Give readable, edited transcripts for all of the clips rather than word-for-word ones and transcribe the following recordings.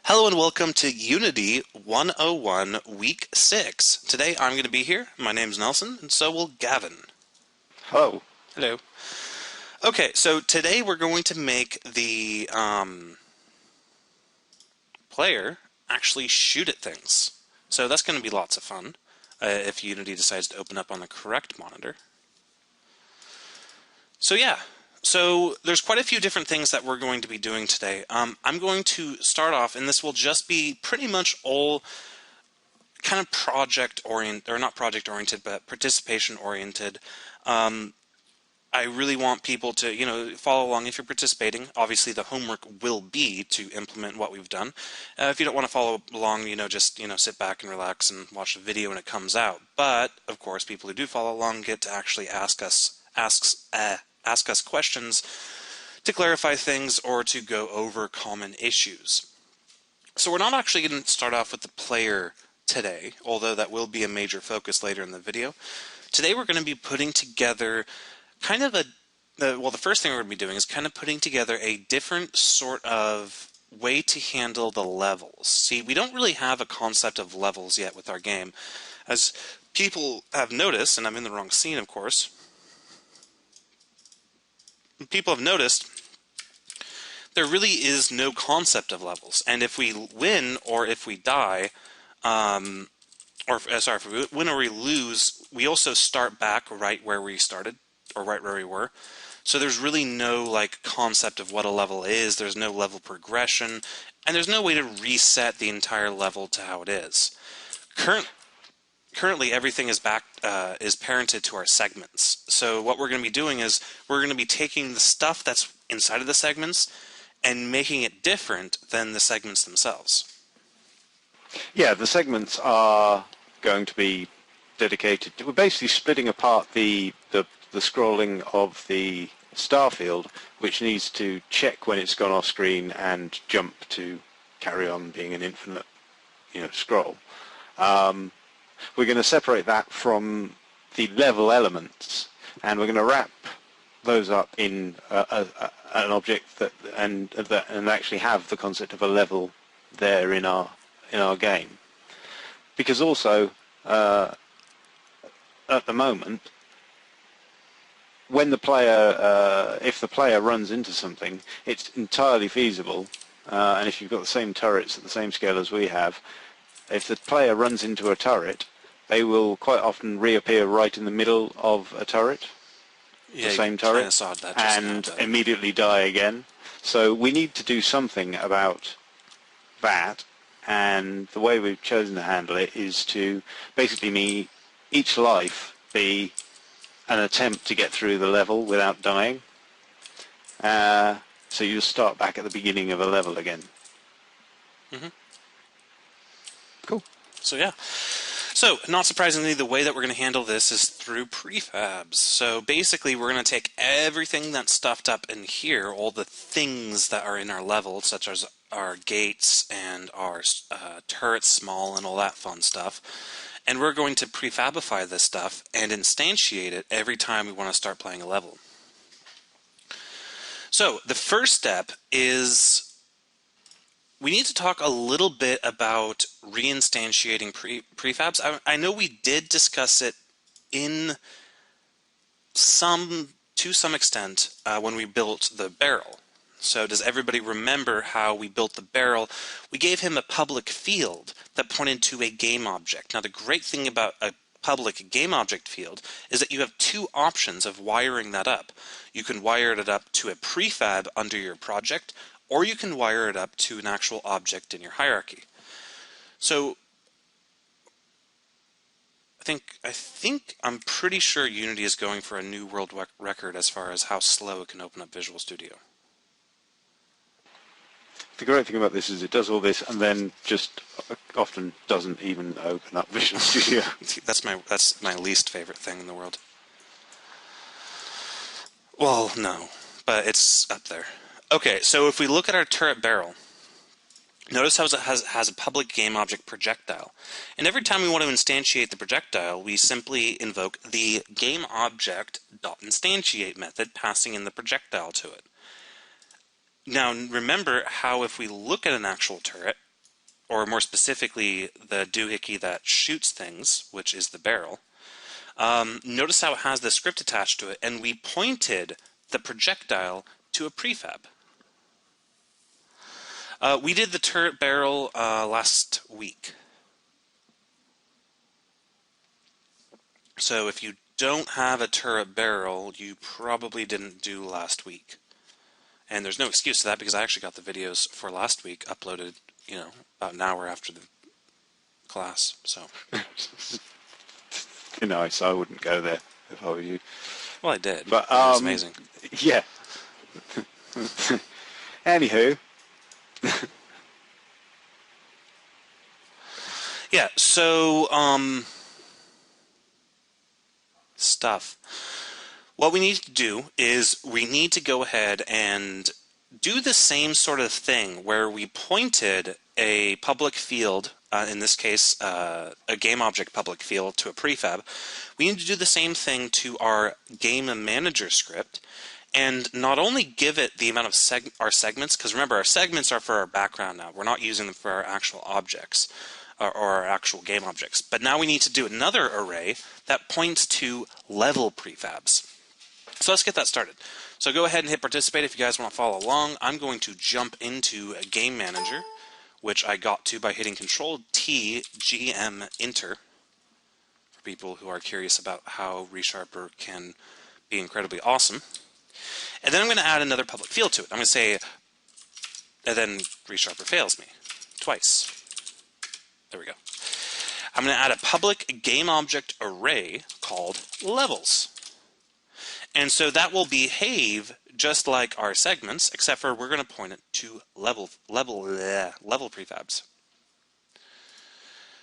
Hello and welcome to Unity 101 Week 6. Today I'm going to be here. My name's Nelson, and so will Gavin. Hello. Hello. Okay, so today we're going to make the player actually shoot at things. So that's going to be lots of fun if Unity decides to open up on the correct monitor. So yeah, so there's quite a few different things that we're going to be doing today. I'm going to start off, and this will just be pretty much all kind of project-oriented, or not project-oriented, but participation-oriented. I really want people to, follow along if you're participating. Obviously, the homework will be to implement what we've done. If you don't want to follow along, just, sit back and relax and watch the video when it comes out. But, of course, people who do follow along get to actually ask us questions to clarify things or to go over common issues. So we're not actually going to start off with the player today, although that will be a major focus later in the video. Today we're going to be putting together kind of the first thing we're going to be doing is kind of putting together a different sort of way to handle the levels. See, we don't really have a concept of levels yet with our game. As people have noticed, and I'm in the wrong scene, of course, people have noticed there really is no concept of levels. And if we win or if we die, if we win or we lose, we also start back right where we started, or right where we were. So there's really no concept of what a level is. There's no level progression, and there's no way to reset the entire level to how it is. Currently, everything is parented to our segments. So what we're going to be doing is we're going to be taking the stuff that's inside of the segments and making it different than the segments themselves. Yeah, the segments are going to be dedicated to, we're basically splitting apart the scrolling of the star field, which needs to check when it's gone off screen and jump to carry on being an infinite, scroll. We're going to separate that from the level elements, and we're going to wrap those up in an object and actually have the concept of a level there in our game. Because also at the moment, when the player, if the player runs into something, it's entirely feasible. And if you've got the same turrets at the same scale as we have, if the player runs into a turret, they will quite often reappear right in the middle of a turret, Yeah, the same turret, saw that just and now, immediately die again. So we need to do something about that, and the way we've chosen to handle it is to basically make each life be an attempt to get through the level without dying. So you start back at the beginning of a level again. Mm-hmm. Cool. So yeah. So, not surprisingly, the way that we're going to handle this is through prefabs. So basically, we're going to take everything that's stuffed up in here, all the things that are in our level, such as our gates and our turrets small and all that fun stuff, and we're going to prefabify this stuff and instantiate it every time we want to start playing a level. So, the first step is we need to talk a little bit about reinstantiating prefabs. I know we did discuss it to some extent when we built the barrel. So does everybody remember how we built the barrel? We gave him a public field that pointed to a game object. Now the great thing about a public game object field is that you have two options of wiring that up. You can wire it up to a prefab under your project, or you can wire it up to an actual object in your hierarchy. So I'm pretty sure Unity is going for a new world record as far as how slow it can open up Visual Studio. The great thing about this is it does all this and then just often doesn't even open up Visual Studio. That's my least favorite thing in the world. Well, no, but it's up there. Okay, so if we look at our turret barrel, notice how it has a public game object projectile. And every time we want to instantiate the projectile, we simply invoke the GameObject.instantiate method, passing in the projectile to it. Now, remember how if we look at an actual turret, or more specifically, the doohickey that shoots things, which is the barrel, notice how it has the script attached to it, and we pointed the projectile to a prefab. We did the turret barrel last week. So if you don't have a turret barrel, you probably didn't do last week. And there's no excuse to that because I actually got the videos for last week uploaded, about an hour after the class. So, Nice. I wouldn't go there if I were you. well, I did. But it was amazing. Yeah. Anywho. Yeah. So, stuff. What we need to do is we need to go ahead and do the same sort of thing where we pointed a public field, in this case a game object public field, to a prefab. We need to do the same thing to our game manager script and not only give it the amount of our segments, because remember our segments are for our background now. We're not using them for our actual objects or our actual game objects. But now we need to do another array that points to level prefabs. So let's get that started. So go ahead and hit participate if you guys want to follow along. I'm going to jump into a game manager, which I got to by hitting Control-T, GM, Enter, for people who are curious about how ReSharper can be incredibly awesome. And then I'm going to add another public field to it. I'm going to say, and then ReSharper fails me twice. There we go. I'm going to add a public game object array called levels. And so that will behave just like our segments, except for we're going to point it to level prefabs.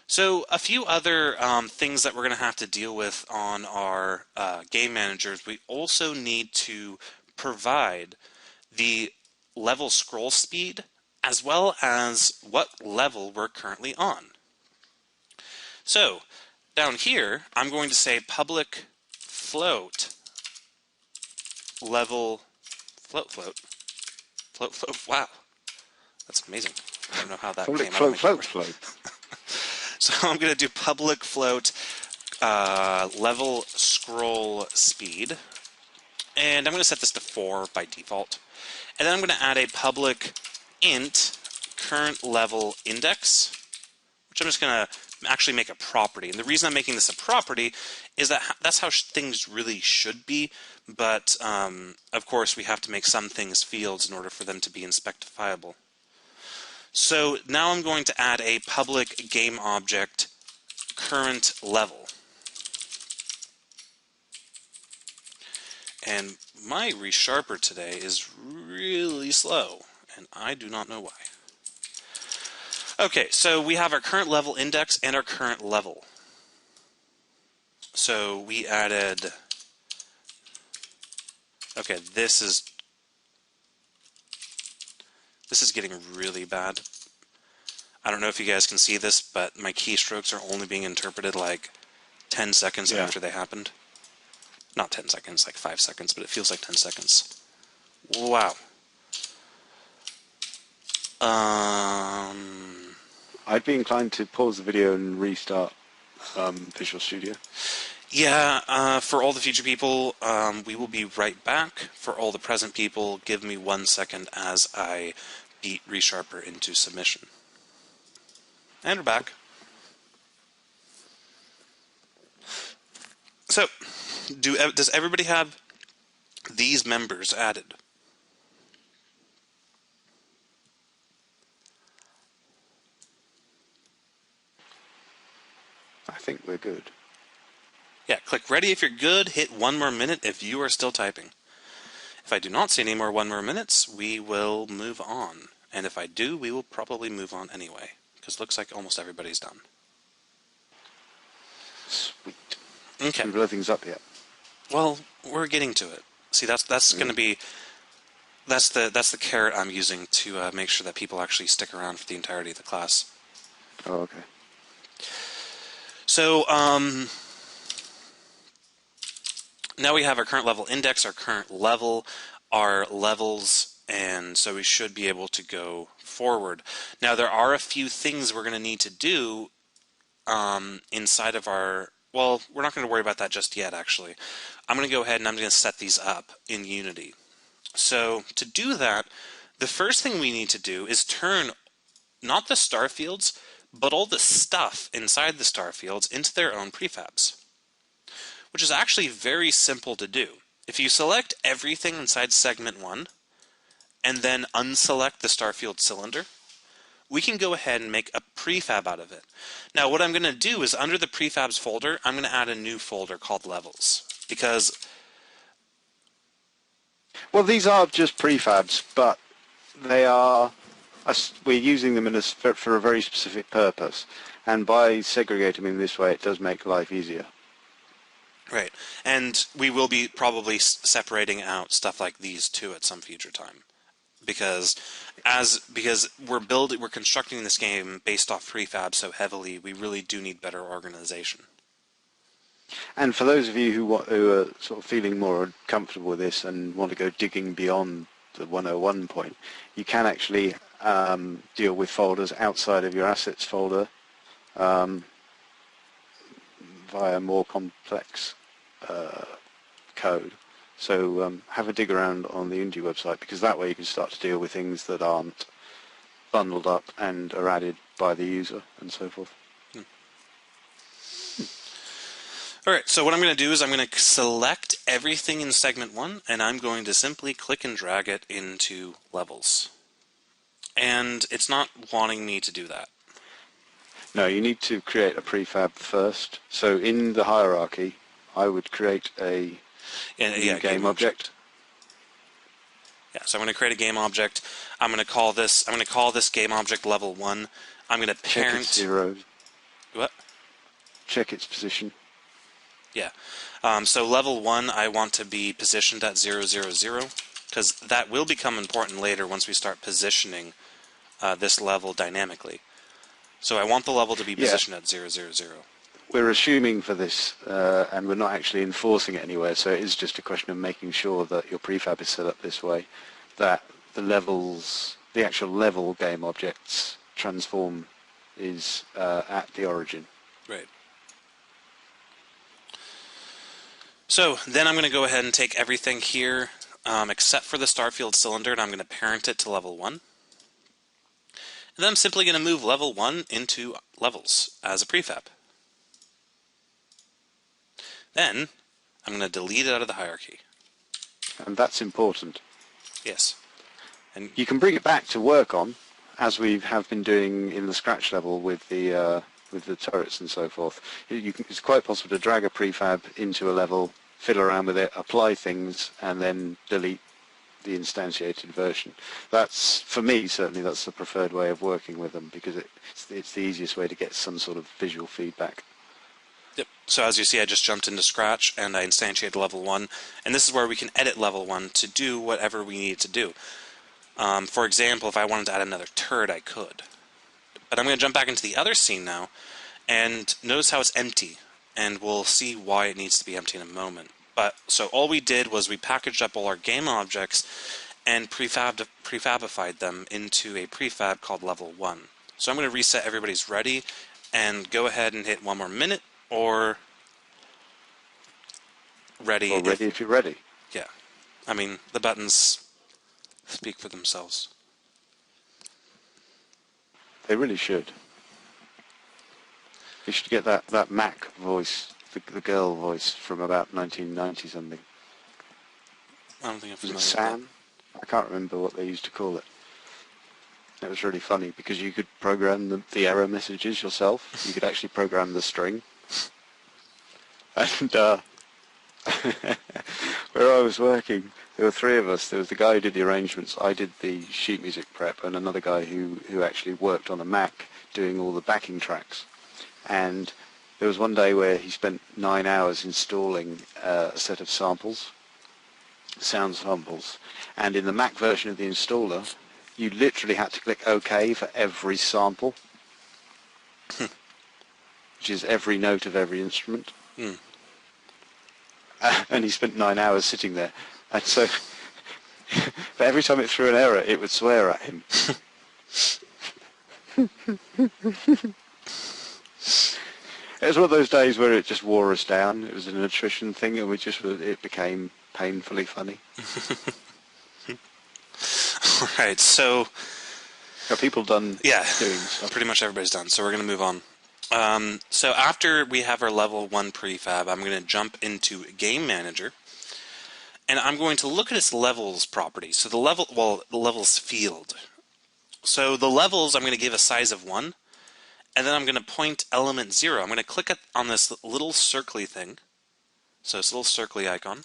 So a few other things that we're going to have to deal with on our game managers. We also need to provide the level scroll speed as well as what level we're currently on. So down here, I'm going to say public float level float. Wow, that's amazing. I don't know how that came out of my keyboard. So I'm going to do public float level scroll speed, and I'm going to set this to 4 by default. And then I'm going to add a public int current level index, which I'm just going to actually make a property. And the reason I'm making this a property is that that's how things really should be, but of course we have to make some things fields in order for them to be inspectifiable. So now I'm going to add a public game object current level. And my ReSharper today is really slow, and I do not know why. Okay, so we have our current level index and our current level. So we added... Okay, this is getting really bad. I don't know if you guys can see this, but my keystrokes are only being interpreted like 10 seconds after they happened. Not 10 seconds, like 5 seconds, but it feels like 10 seconds. Wow. I'd be inclined to pause the video and restart Visual Studio. Yeah, for all the future people, we will be right back. For all the present people, give me 1 second as I beat ReSharper into submission. And we're back. So, does everybody have these members added? I think we're good. Yeah, click ready if you're good, hit 1 more minute if you are still typing. If I do not see any more 1 more minutes, we will move on. And if I do, we will probably move on anyway, because it looks like almost everybody's done. Sweet. Okay. Haven't blow things up yet. Well, we're getting to it. See, that's going to be that's the carrot I'm using to make sure that people actually stick around for the entirety of the class. Oh, okay. So now we have our current level index, our current level, our levels and so we should be able to go forward. Now there are a few things we're going to need to do inside of our, well, we're not going to worry about that just yet actually. I'm going to go ahead and I'm going to set these up in Unity. So to do that, the first thing we need to do is turn not the star fields, but all the stuff inside the star fields into their own prefabs, which is actually very simple to do. If you select everything inside segment 1, and then unselect the starfield cylinder, we can go ahead and make a prefab out of it. Now what I'm going to do is under the prefabs folder, I'm going to add a new folder called levels, because... Well, these are just prefabs, but they are... we're using them for a very specific purpose, and by segregating them in this way, it does make life easier. Right, and we will be probably separating out stuff like these too at some future time. Because we're constructing this game based off prefab so heavily, we really do need better organization. And for those of you who are sort of feeling more comfortable with this and want to go digging beyond the 101 point, you can actually deal with folders outside of your assets folder via more complex code. So have a dig around on the Unity website, because that way you can start to deal with things that aren't bundled up and are added by the user and so forth. Alright, so what I'm going to do is I'm going to select everything in segment 1, and I'm going to simply click and drag it into levels. And it's not wanting me to do that. No, you need to create a prefab first. So in the hierarchy, I would create a game object. Yeah, so I'm going to create a game object. I'm going to call this game object level 1. I'm going to parent... Check its zeros. What? Check its position. Yeah. So level 1 I want to be positioned at 0, 0, 0, because that will become important later once we start positioning this level dynamically. So I want the level to be positioned at 0, 0, 0. We're assuming for this, and we're not actually enforcing it anywhere, so it is just a question of making sure that your prefab is set up this way, that the actual level game objects transform is at the origin. Right. So then I'm going to go ahead and take everything here except for the starfield cylinder, and I'm going to parent it to level 1. And then I'm simply going to move level 1 into levels as a prefab. Then I'm going to delete it out of the hierarchy. And that's important. Yes. And you can bring it back to work on, as we have been doing in the Scratch level with the turrets and so forth. It's quite possible to drag a prefab into a level, fiddle around with it, apply things, and then delete the instantiated version. That's, for me, certainly that's the preferred way of working with them, because it's the easiest way to get some sort of visual feedback. Yep. So as you see, I just jumped into Scratch and I instantiated level 1, and this is where we can edit level 1 to do whatever we need to do. For example, if I wanted to add another turret, I could. But I'm going to jump back into the other scene now, and notice how it's empty, and we'll see why it needs to be empty in a moment. But so all we did was we packaged up all our game objects and prefabified them into a prefab called level 1. So I'm going to reset everybody's ready and go ahead and hit 1 more minute, or ready. Or ready if you're ready. Yeah. I mean, the buttons speak for themselves. They really should. You should get that Mac voice, the girl voice from about 1990 something. I don't think I'm familiar Was it Sam? I can't remember what they used to call it. It was really funny because you could program the error messages yourself. You could actually program the string. And where I was working, there were 3 of us. There was the guy who did the arrangements, I did the sheet music prep, and another guy who actually worked on a Mac doing all the backing tracks. And there was one day where he spent 9 hours installing a set of samples, sound samples, and in the Mac version of the installer, you literally had to click OK for every sample, which is every note of every instrument. Mm. And he spent 9 hours sitting there. And so But every time it threw an error, it would swear at him. It was one of those days where it just wore us down. It was an attrition thing, and it became painfully funny. All right, so Are people done yeah, doing stuff? pretty much everybody's done. So we're going to move on. So after we have our level 1 prefab, I'm going to jump into Game Manager, and I'm going to look at its levels property. So the levels field. So the levels, I'm going to give a size of 1, and then I'm going to point element 0. I'm going to click on this little circly thing. So it's a little circly icon.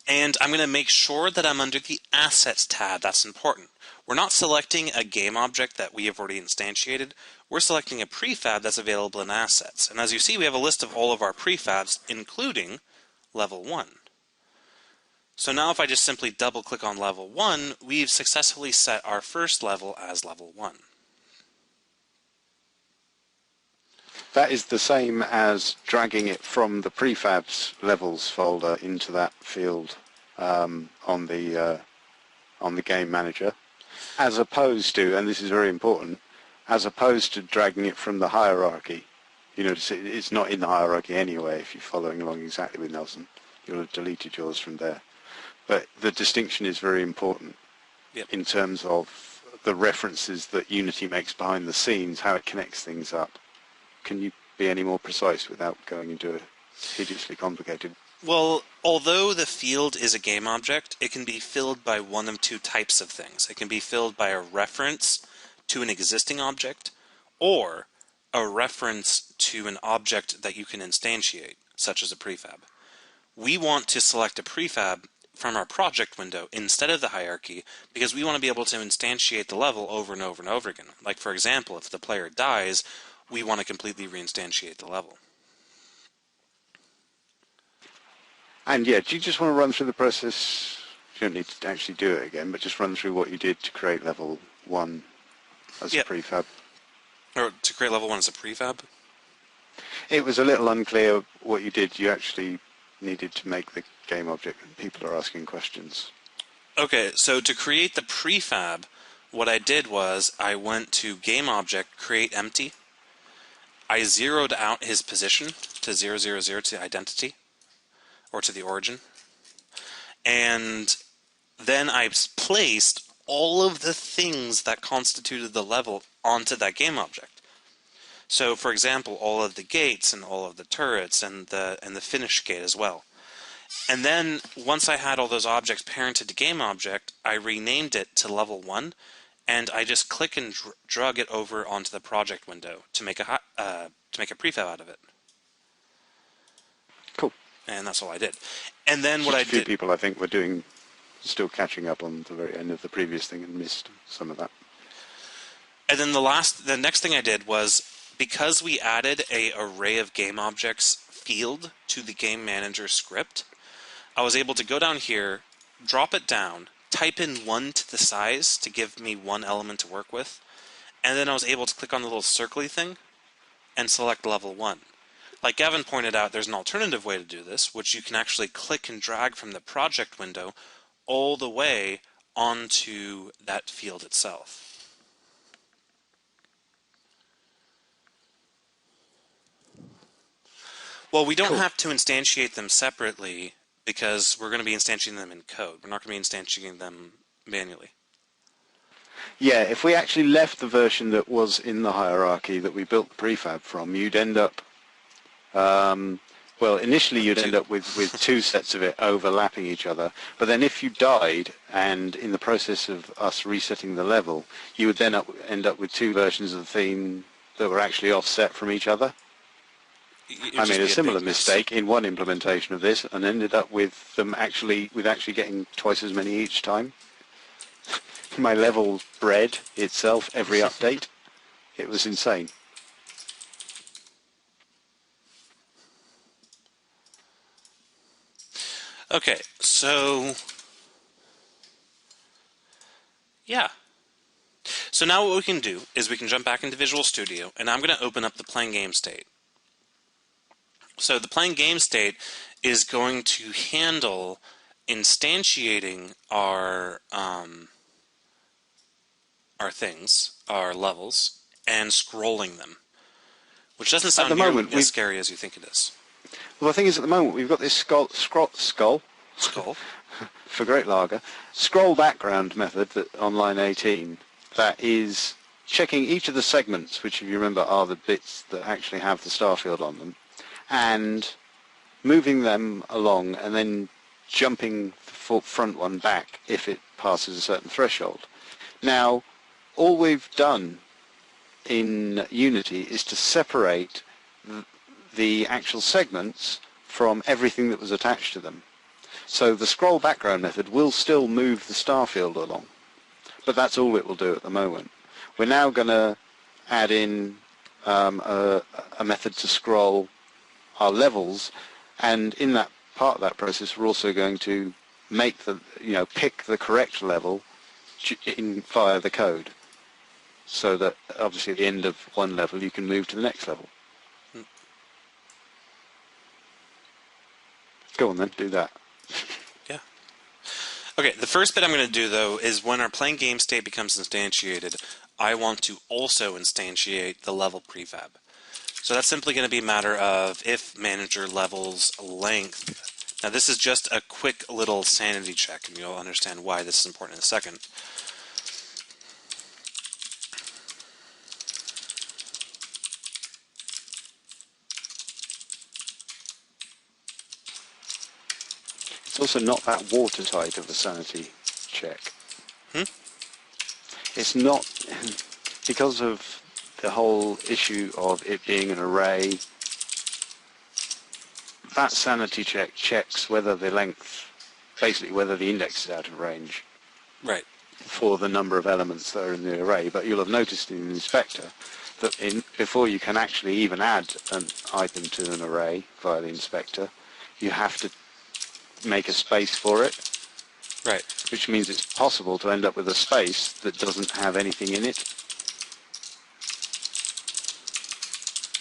And I'm going to make sure that I'm under the Assets tab. That's important. We're not selecting a game object that we have already instantiated. We're selecting a prefab that's available in Assets. And as you see, we have a list of all of our prefabs, including level 1. So now if I just simply double-click on level 1, we've successfully set our first level as level 1. That is the same as dragging it from the prefabs levels folder into that field on the game manager, as opposed to, and this is very important, as opposed to dragging it from the hierarchy. You know, it's not in the hierarchy anyway. If you're following along exactly with Nelson, you'll have deleted yours from there. But the distinction is very important. Yep. In terms of the references that Unity makes behind the scenes, how it connects things up. Can you be any more precise without going into a hideously complicated? Well, although the field is a game object, it can be filled by one of two types of things. It can be filled by a reference to an existing object, or a reference to an object that you can instantiate, such as a prefab. We want to select a prefab from our project window instead of the hierarchy, because we want to be able to instantiate the level over and over and over again. Like, for example, if the player dies, we want to completely reinstantiate the level. And yeah, do you just want to run through the process? You don't need to actually do it again, but just run through what you did to create level 1 as a prefab. Or to create level 1 as a prefab? It was a little unclear what you did. You actually needed to make the game object, and people are asking questions. Okay, so to create the prefab, what I did was I went to game object, create empty. I zeroed out his position to 000 to the identity, or to the origin. And then I placed all of the things that constituted the level onto that game object. So, for example, all of the gates and all of the turrets and the finish gate as well. And then, once I had all those objects parented to game object, I renamed it to level 1, and I just click and drag it over onto the project window to make a prefab out of it. Cool. And that's all I did. And then what I did... A few people, I think, were still catching up on the very end of the previous thing and missed some of that. And then the next thing I did was, because we added an array of game objects field to the game manager script, I was able to go down here, drop it down, type in 1 to the size to give me one element to work with, and then I was able to click on the little circly thing and select level 1. Like Gavin pointed out, there's an alternative way to do this, which you can actually click and drag from the project window all the way onto that field itself. Well, we don't have to instantiate them separately because we're going to be instantiating them in code. We're not going to be instantiating them manually. Yeah, if we actually left the version that was in the hierarchy that we built the prefab from, you'd end up, initially you'd end up with two sets of it overlapping each other. But then if you died, and in the process of us resetting the level, you would then end up with two versions of the theme that were actually offset from each other. I made a similar mistake in one implementation of this and ended up with them actually getting twice as many each time. My level bred itself every update. It was insane. Okay, so yeah. So now what we can do is we can jump back into Visual Studio, and I'm going to open up the playing game state. So the playing game state is going to handle instantiating our things, our levels, and scrolling them, which doesn't At sound the nearly moment, as we've scary as you think it is. well, the thing is, at the moment, we've got this skull Skull. for Great Lager scroll background method that on line 18 that is checking each of the segments, which, if you remember, are the bits that actually have the starfield on them, and moving them along, and then jumping the front one back if it passes a certain threshold. Now, all we've done in Unity is to separate the actual segments from everything that was attached to them. So the scroll background method will still move the starfield along, but that's all it will do at the moment. We're now going to add in a method to scroll our levels, and in that part of that process, we're also going to make pick the correct level via the code, so that obviously at the end of one level you can move to the next level. Go on then, do that. Yeah. Okay, the first bit I'm going to do, though, is when our playing game state becomes instantiated, I want to also instantiate the level prefab. So that's simply going to be a matter of if manager levels length. Now this is just a quick little sanity check, and you'll understand why this is important in a second. It's also not that watertight of a sanity check. It's not, because of the whole issue of it being an array, that sanity check checks whether the length, basically whether the index is out of range. Right. For the number of elements that are in the array. But you'll have noticed in the inspector that before you can actually even add an item to an array via the inspector, you have to make a space for it. Right. Which means it's possible to end up with a space that doesn't have anything in it.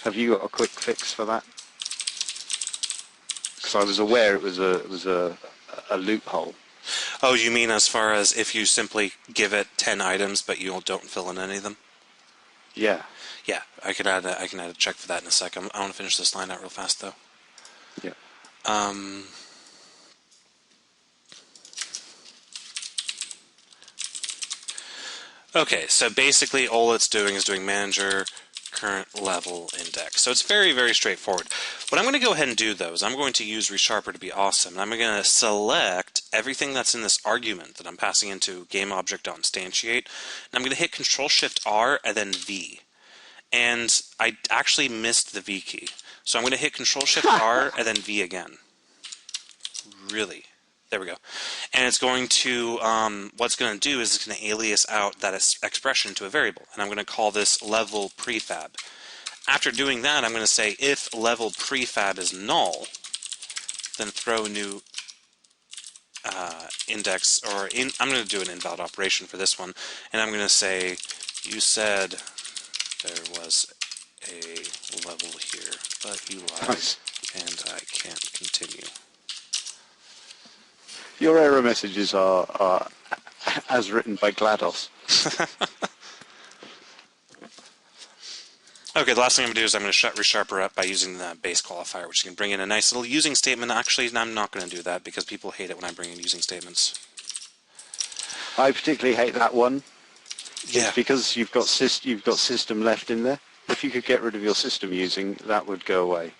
Have you got a quick fix for that? Because I was aware it was a loophole. Oh, you mean as far as if you simply give it 10 items but you don't fill in any of them? Yeah. Yeah, I can add a check for that in a second. I want to finish this line out real fast, though. Yeah. Okay, so basically all it's doing is doing manager current level index. So it's very, very straightforward. What I'm going to go ahead and do, though, is I'm going to use resharper to be awesome. And I'm going to select everything that's in this argument that I'm passing into GameObject.instantiate. And I'm going to hit Control-Shift-R and then V. And I actually missed the V key. So I'm going to hit Control-Shift-R and then V again. Really? There we go. And it's going to, what's going to do is it's going to alias out that expression to a variable. And I'm going to call this level prefab. After doing that, I'm going to say if level prefab is null, then throw a new index, or I'm going to do an invalid operation for this one. And I'm going to say, you said there was a level here, but you lied, Nice. and I can't continue. Your error messages are as written by GLaDOS. Okay, the last thing I'm going to do is I'm going to shut resharper up by using the base qualifier, which can bring in a nice little using statement. Actually, I'm not going to do that because people hate it when I bring in using statements. I particularly hate that one. Yeah. It's because you've got system left in there. If you could get rid of your system using, that would go away.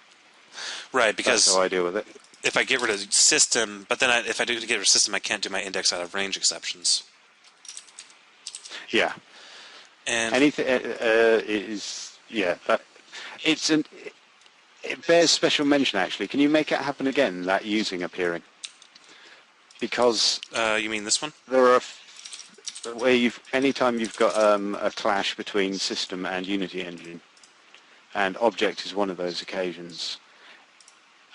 Right, because that's how I deal with it. If I get rid of system, but then if I do get rid of system, I can't do my index out of range exceptions. Yeah. And anything is it bears special mention actually. Can you make it happen again? That using appearing, because you mean this one? there are where anytime you've got a clash between system and Unity engine, and object is one of those occasions.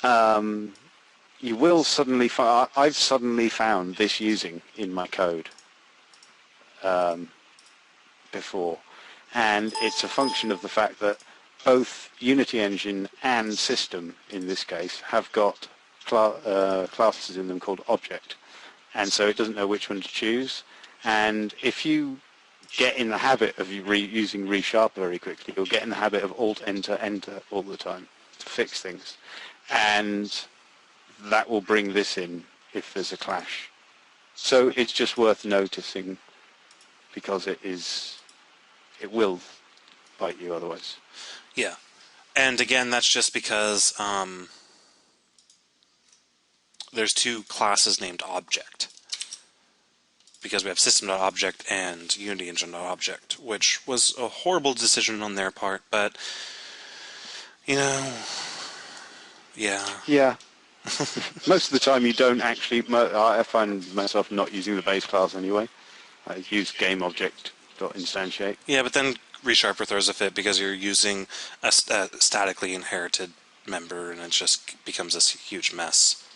You will suddenly find, I've suddenly found this using in my code before, and it's a function of the fact that both Unity engine and system, in this case, have got classes in them called object, and so it doesn't know which one to choose. And if you get in the habit of using resharp very quickly, you'll get in the habit of alt enter enter all the time to fix things, and that will bring this in if there's a clash. So it's just worth noticing, because it will bite you otherwise. Yeah. And again, that's just because there's two classes named object. Because we have system.object and Unity engine.object, which was a horrible decision on their part, but, you know, yeah. Yeah. Most of the time you don't actually, I find myself not using the base class anyway. I use gameObject.instantiate. Yeah, but then ReSharper throws a fit because you're using a statically inherited member, and it just becomes this huge mess.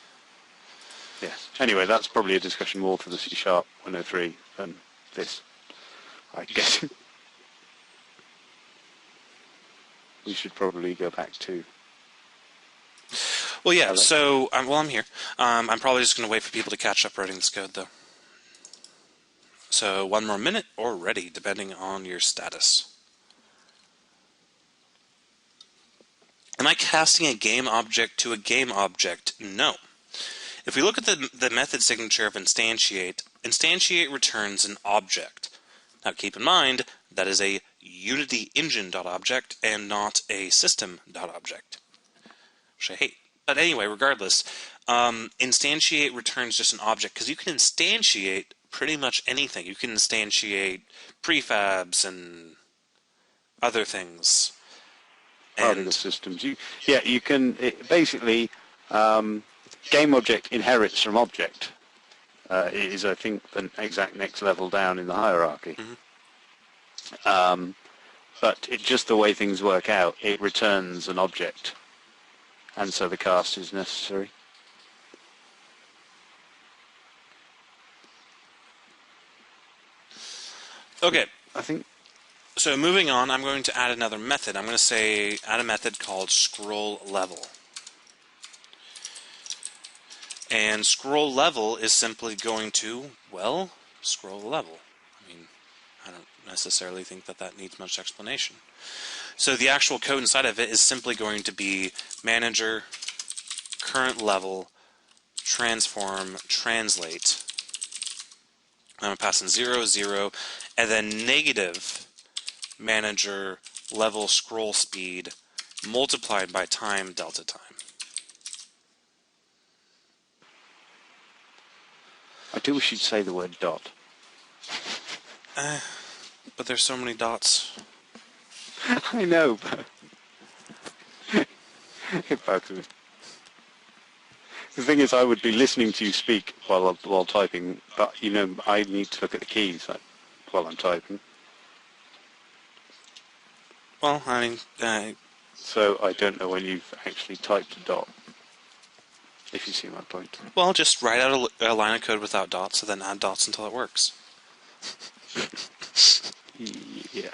Yes. Anyway, that's probably a discussion more for the C# 103 than this, I guess. We should probably go back to... Well, yeah, Hello? so, I'm here. I'm probably just going to wait for people to catch up writing this code, though. So, 1 more minute or ready, depending on your status. Am I casting a game object to a game object? No. If we look at the method signature of instantiate, instantiate returns an object. Now keep in mind, that is a Unity engine.object and not a system.object, which I hate. But anyway, regardless, instantiate returns just an object, because you can instantiate pretty much anything. You can instantiate prefabs and other things. Particle systems. You can basically game object inherits from object. It is, I think, the exact next level down in the hierarchy. Mm-hmm. But just the way things work out, it returns an object, and so the cast is necessary. Okay. I think. So moving on, I'm going to add another method. I'm going to say add a method called scroll level. And scroll level is simply going to, well, scroll level. I mean, I don't necessarily think that needs much explanation. So the actual code inside of it is simply going to be manager, current level, transform, translate. I'm going to pass in 0, 0, and then negative manager level scroll speed multiplied by time delta time. I do wish you'd say the word dot. But there's so many dots. I know, but it bugs me. The thing is, I would be listening to you speak while typing, but I need to look at the keys while I'm typing. Well, I mean, so I don't know when you've actually typed a dot. If you see my point. Well, just write out a line of code without dots, and then add dots until it works. Yeah.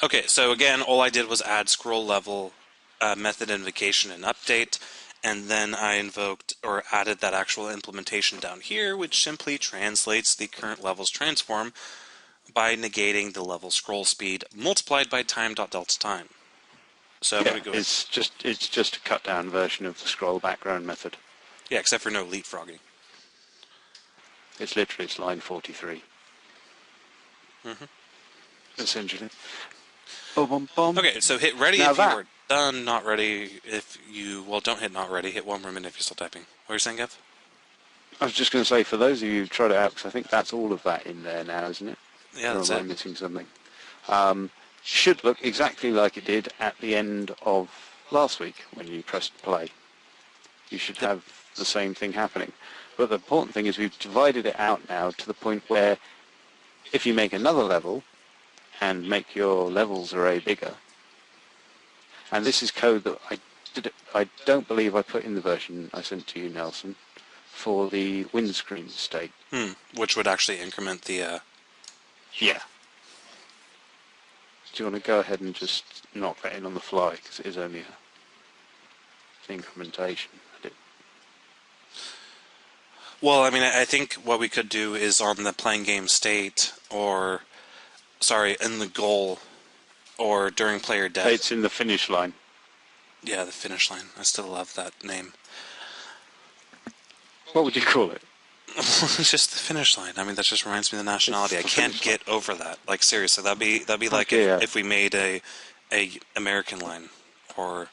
Okay, so again, all I did was add scroll level method invocation and update, and then I invoked or added that actual implementation down here, which simply translates the current level's transform by negating the level scroll speed multiplied by time.delta time. So I'm going to go. It's just a cut down version of the scroll background method. Yeah, except for no leapfrogging. It's literally line 43. Mm-hmm. Essentially. Boom, boom. Okay, so hit ready now if you are done, not ready if you... Well, don't hit not ready. Hit 1 more minute if you're still typing. What are you saying, Gav? I was just going to say, for those of you who tried it out, because I think that's all of that in there now, isn't it? Yeah, that's it. Or am I missing something? Should look exactly like it did at the end of last week when you pressed play. You should have the same thing happening. But the important thing is we've divided it out now to the point where if you make another level and make your levels array bigger, and this is code that I don't believe I put in the version I sent to you, Nelson, for the windscreen state. Which would actually increment the... Yeah. Do you want to go ahead and just knock that in on the fly, because it is only incrementation. Well, I mean, I think what we could do is on the playing game state, or, sorry, in the goal, or during player death. It's in the finish line. Yeah, the finish line. I still love that name. What would you call it? It's just the finish line. I mean, that just reminds me of the nationality. I can't get over that. Like, seriously, that'd be like if we made a American line, or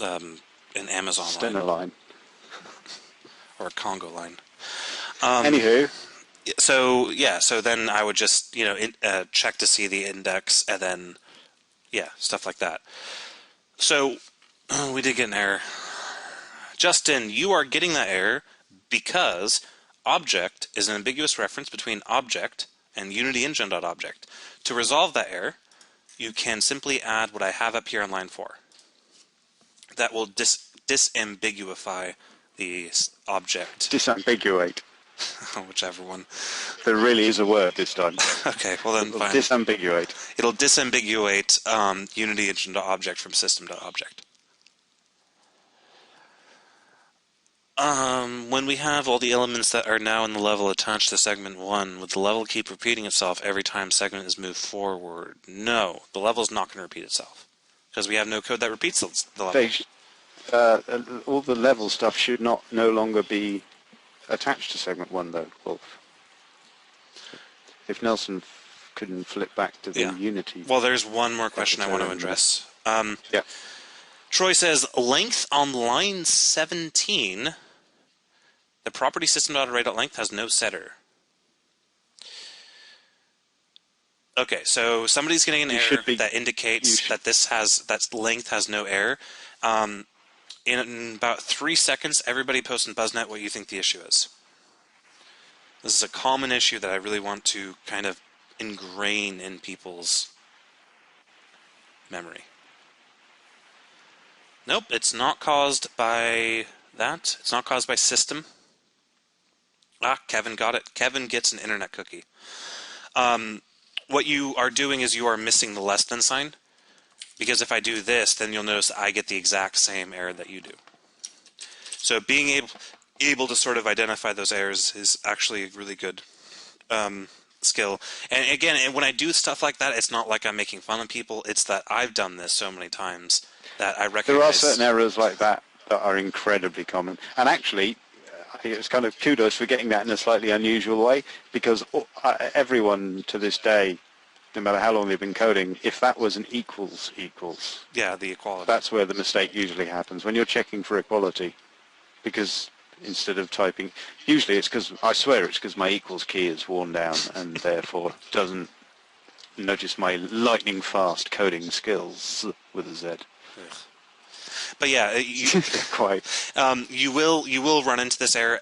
an Amazon line. Or a Congo line. Anywho. So then I would just check to see the index, and then stuff like that. So we did get an error. Justin, you are getting that error because object is an ambiguous reference between object and Unity engine.object. To resolve that error, you can simply add what I have up here on line 4. That will disambiguify the object. Disambiguate. Whichever one. There really is a word this time. Okay, well then fine. Disambiguate. It'll disambiguate Unity engine.object from system.object. When we have all the elements that are now in the level attached to segment 1, would the level keep repeating itself every time segment is moved forward? No, the level is not going to repeat itself, because we have no code that repeats the level. All the level stuff should no longer be attached to segment 1, though, Wolf. If Nelson couldn't flip back to the Unity... Well, there's one more question I want to address. Troy says, length on line 17, the property system.array.length has no setter. Okay, so somebody's getting an error that indicates that length has no error. In about 3 seconds, everybody post in BuzzNet what you think the issue is. This is a common issue that I really want to kind of ingrain in people's memory. Nope, it's not caused by that. It's not caused by system. Kevin got it. Kevin gets an internet cookie. What you are doing is you are missing the less than sign. Because if I do this, then you'll notice I get the exact same error that you do. So being able to sort of identify those errors is actually a really good skill. And again, when I do stuff like that, it's not like I'm making fun of people. It's that I've done this so many times that I recognize. There are certain errors like that that are incredibly common. And actually, I think it's kind of kudos for getting that in a slightly unusual way, because everyone to this day, no matter how long they've been coding, if that was an equals. Yeah, the equality. That's where the mistake usually happens, when you're checking for equality. Because instead of typing, usually it's because, I swear it's because my equals key is worn down and therefore doesn't notice my lightning fast coding skills with a Z. Ugh. But yeah, quite. You will run into this error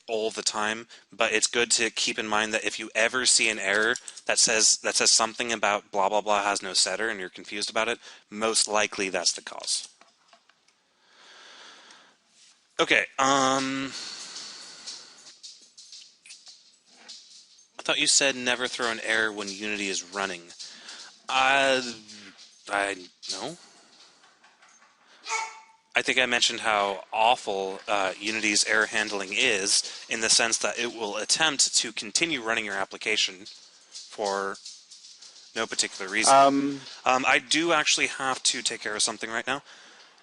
all the time. But it's good to keep in mind that if you ever see an error that says something about blah blah blah has no setter and you're confused about it, most likely that's the cause. Okay. I thought you said never throw an error when Unity is running. No. I think I mentioned how awful Unity's error handling is, in the sense that it will attempt to continue running your application for no particular reason. I do actually have to take care of something right now,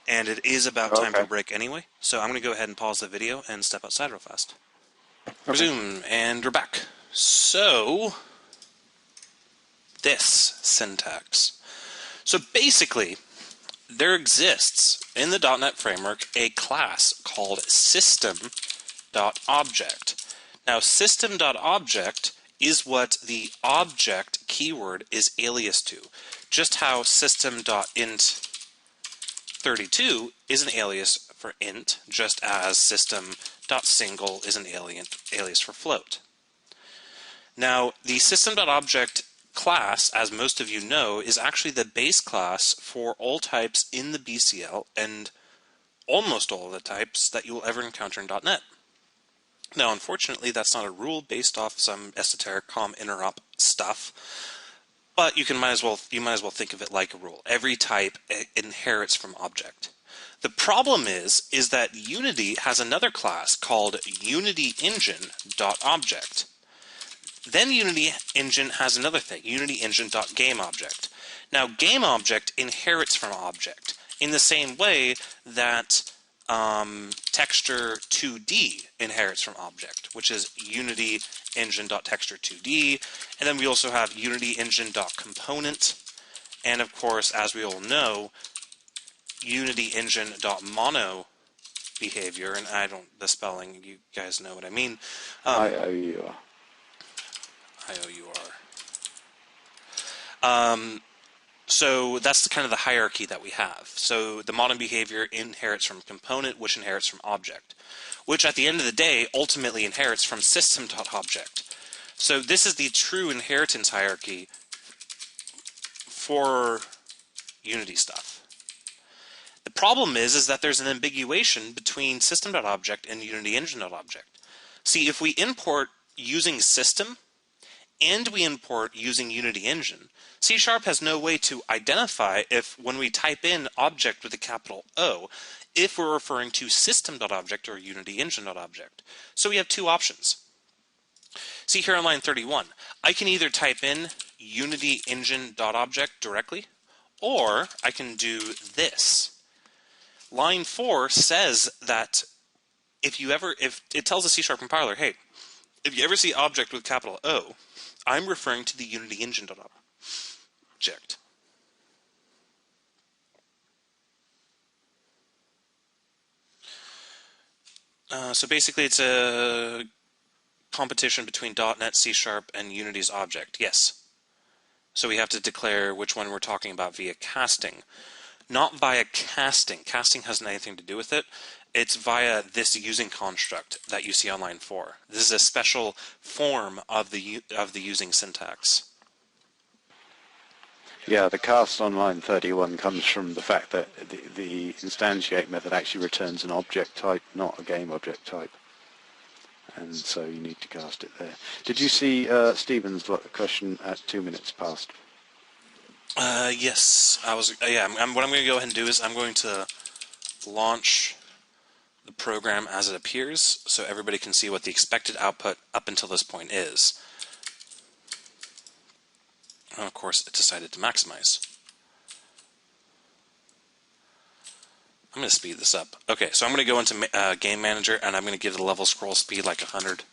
and it is about time for a break anyway, so I'm going to go ahead and pause the video and step outside real fast. Resume, and we're back. So, this syntax. So basically, there exists in the .NET framework a class called system.object. Now, system.object is what the object keyword is alias to. Just how system.int32 is an alias for int, just as system.single is an alias for float. Now, the system.object class, as most of you know, is actually the base class for all types in the BCL and almost all of the types that you will ever encounter in .NET. Now, unfortunately, that's not a rule based off some esoteric com interop stuff, but you might as well think of it like a rule. Every type inherits from object. The problem is that Unity has another class called UnityEngine.object. Then Unity Engine has another thing, UnityEngine.gameObject. Now, gameObject inherits from object in the same way that texture 2D inherits from object, which is Unity Engine.texture2D, and then we also have Unity Engine.component, and of course, as we all know, Unity Engine.mono behavior, and the spelling, you guys know what I mean. IOUR. IOUR. So that's kind of the hierarchy that we have. So the mono behavior inherits from component, which inherits from object, which at the end of the day ultimately inherits from system.object. So this is the true inheritance hierarchy for Unity stuff. The problem is that there's an ambiguation between system.object and Unity Engine.object. See, if we import using system and we import using Unity Engine, C# has no way to identify if, when we type in object with a capital O, if we're referring to system.object or Unity Engine.object. So we have two options. See here on line 31, I can either type in Unity Engine.object directly, or I can do this. Line 4 says that if it tells the C# compiler, hey, if you ever see object with capital O, I'm referring to the Unity Engine.object. So basically it's a competition between .NET, C#, and Unity's object. Yes. So we have to declare which one we're talking about via casting. Not via casting. Casting has nothing to do with it. It's via this using construct that you see on line 4. This is a special form of the using syntax. Yeah, the cast on line 31 comes from the fact that the instantiate method actually returns an object type, not a game object type. And so you need to cast it there. Did you see Stephen's question at 2 minutes past? Yes, I was. Yeah, what I'm going to go ahead and do is I'm going to launch the program as it appears, so everybody can see what the expected output up until this point is. And of course, it decided to maximize. I'm going to speed this up. Okay, so I'm going to go into Game Manager, and I'm going to give the level scroll speed like 100.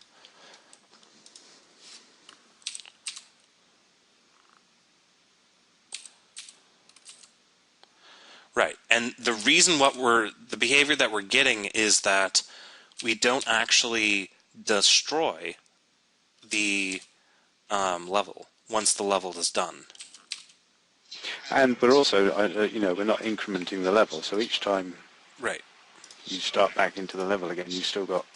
Right, and the reason the behavior that we're getting is that we don't actually destroy the level once the level is done. And we're also, we're not incrementing the level. So each time Right. you start back into the level again, you've still got,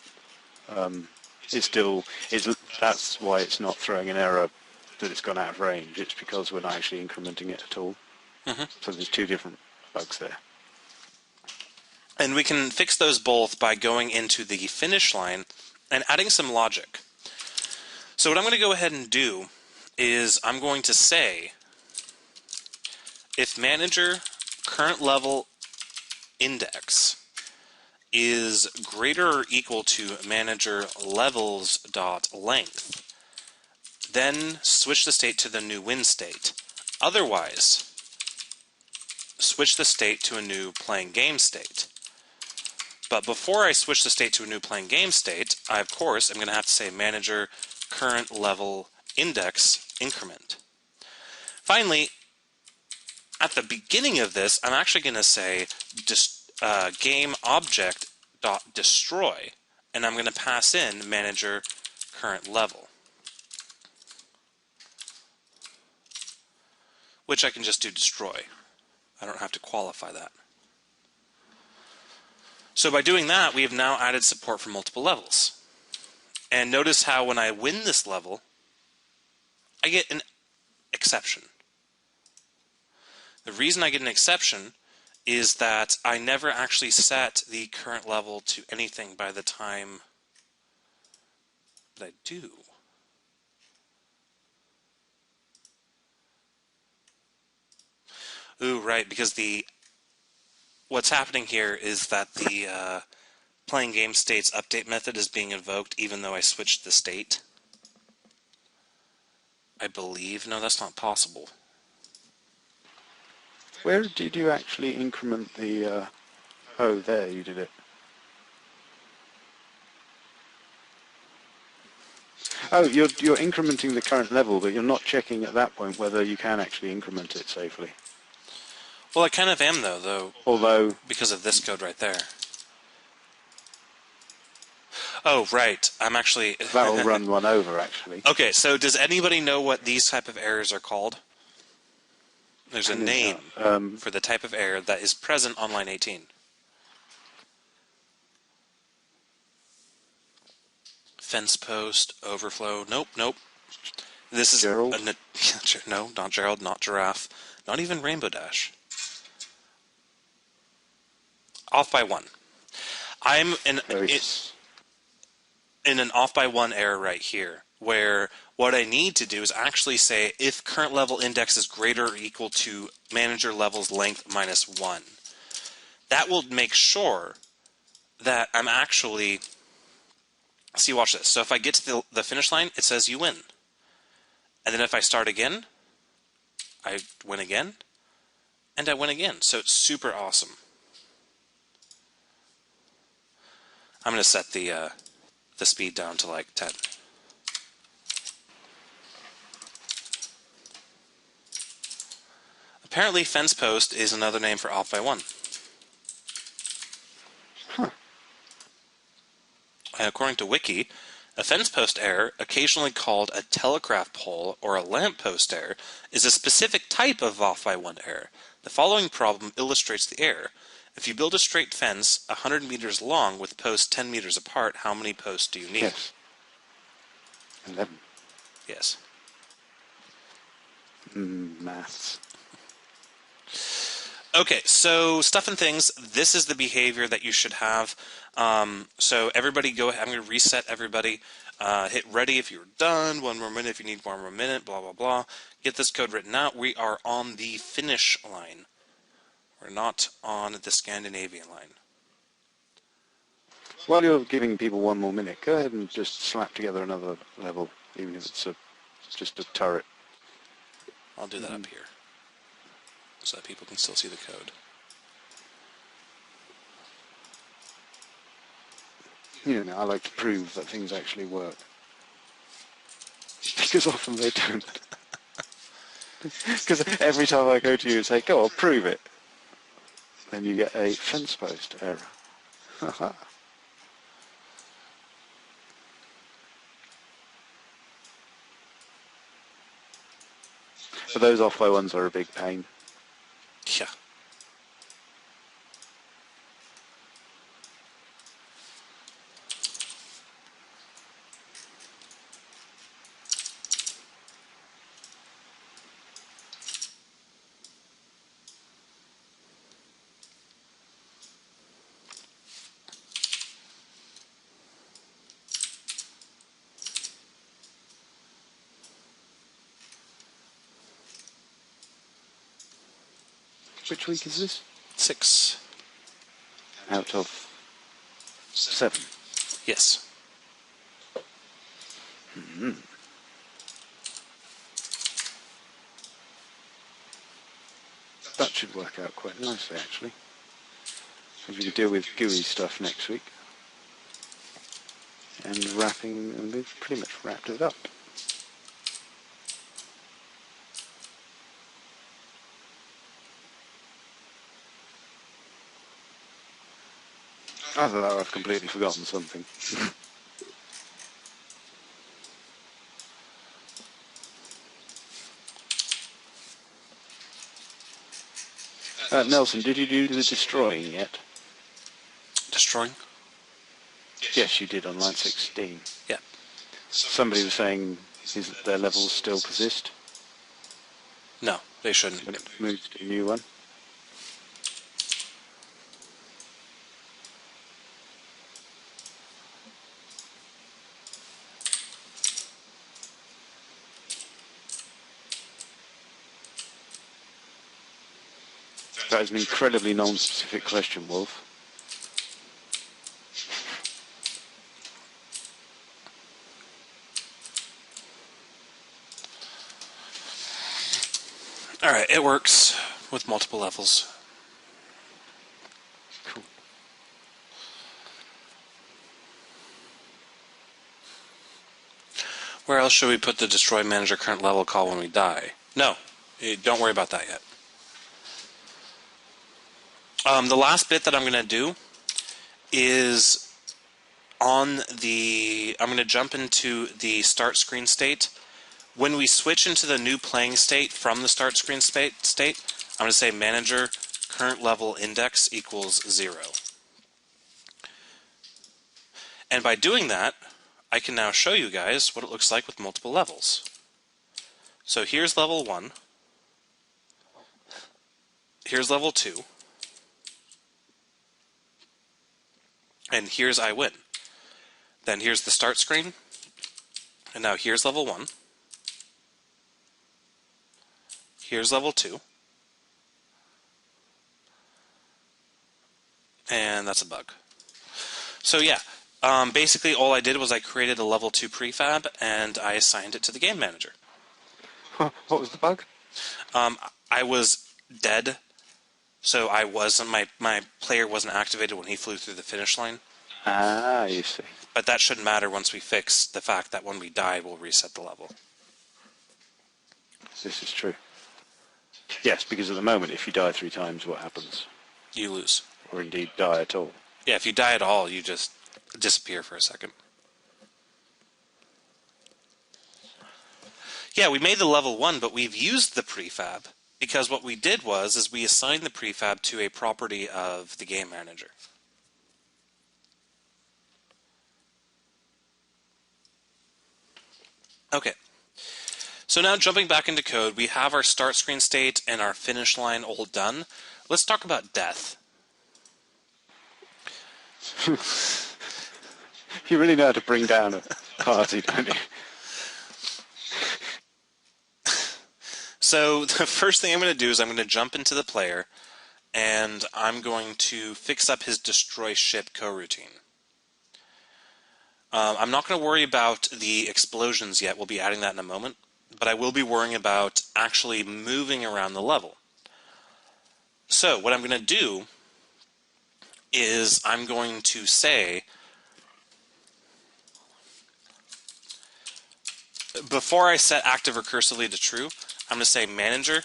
that's why it's not throwing an error that it's gone out of range. It's because we're not actually incrementing it at all. Mm-hmm. So there's two different bugs there. And we can fix those both by going into the finish line and adding some logic. So what I'm going to go ahead and do is I'm going to say if manager current level index is greater or equal to manager levels dot length, then switch the state to the new win state. Otherwise, switch the state to a new playing game state. But before I switch the state to a new playing game state, I, of course, am going to have to say manager current level index increment. Finally, at the beginning of this, I'm actually going to say game object dot destroy, and I'm going to pass in manager current level, which I can just do destroy. I don't have to qualify that. So by doing that, we have now added support for multiple levels. And notice how when I win this level, I get an exception. The reason I get an exception is that I never actually set the current level to anything by the time that I do. Ooh, right, because the what's happening here is that the playing game states update method is being invoked even though I switched the state. I believe. No, that's not possible. Where did you actually increment the... Oh, there, you did it. Oh, you're incrementing the current level, but you're not checking at that point whether you can actually increment it safely. Well, I kind of am, though, Although... because of this code right there. Oh, right. I'm actually... That'll run one over, actually. Okay, so does anybody know what these type of errors are called? There's a name for the type of error that is present on line 18. Fence post, overflow. Nope, nope. This is... Gerald? No, not Gerald, not giraffe. Not even Rainbow Dash. Off by one. I'm in an off by one error right here, where what I need to do is actually say if current level index is greater or equal to manager level's length minus 1. That will make sure that I'm actually... See, watch this. So if I get to the finish line, it says you win. And then if I start again, I win again, and I win again. So it's super awesome. I'm going to set the speed down to like 10. Apparently, fence post is another name for off by one. Huh. And according to Wiki, a fence post error, occasionally called a telegraph pole or a lamp post error, is a specific type of off by one error. The following problem illustrates the error. If you build a straight fence 100 meters long with posts 10 meters apart, how many posts do you need? Yes. 11. Yes. Maths. Okay, so stuff and things. This is the behavior that you should have. So everybody go ahead. I'm going to reset everybody. Hit ready if you're done. 1 more minute if you need 1 more minute. Blah, blah, blah. Get this code written out. We are on the finish line. We're not on the Scandinavian line. While you're giving people 1 more minute, go ahead and just slap together another level, even if it's just a turret. I'll do that up here so that people can still see the code. You know, I like to prove that things actually work. Because often they don't. Because every time I go to you and say, go on, prove it, then you get a fence post error. But those off by ones are a big pain. Yeah. Which week is this? 6. Out of 7. Yes. That should work out quite nicely, actually. Because we can deal with GUI stuff next week. And we've pretty much wrapped it up. Other than that, I've completely forgotten something. Nelson, did you do the destroying yet? Destroying? Yes, you did on line 16. Yeah. Somebody was saying their levels still persist. No, they shouldn't. When it moves to a new one. That is an incredibly non-specific question, Wolf. Alright, it works with multiple levels. Cool. Where else should we put the destroy manager current level call when we die? No, don't worry about that yet. The last bit that I'm going to do is I'm going to jump into the start screen state. When we switch into the new playing state from the start screen state, I'm going to say manager current level index equals 0. And by doing that, I can now show you guys what it looks like with multiple levels. So here's level 1. Here's level 2. And here's I win. Then here's the start screen. And now here's level 1. Here's level 2. And that's a bug. So yeah, basically all I did was I created a level 2 prefab and I assigned it to the game manager. What was the bug? I was dead, so I wasn't, my player wasn't activated when he flew through the finish line. Ah, you see. But that shouldn't matter once we fix the fact that when we die, we'll reset the level. This is true. Yes, because at the moment, if you die 3 times, what happens? You lose. Or indeed die at all. Yeah, if you die at all, you just disappear for a second. Yeah, we made the level 1, but we've used the prefab because what we did was we assigned the prefab to a property of the game manager. Okay. So now jumping back into code, we have our start screen state and our finish line all done. Let's talk about death. You really know how to bring down a party, don't you? So the first thing I'm going to do is I'm going to jump into the player and I'm going to fix up his destroy ship coroutine. I'm not going to worry about the explosions yet. We'll be adding that in a moment. But I will be worrying about actually moving around the level. So what I'm going to do is I'm going to say, before I set active recursively to true, I'm going to say manager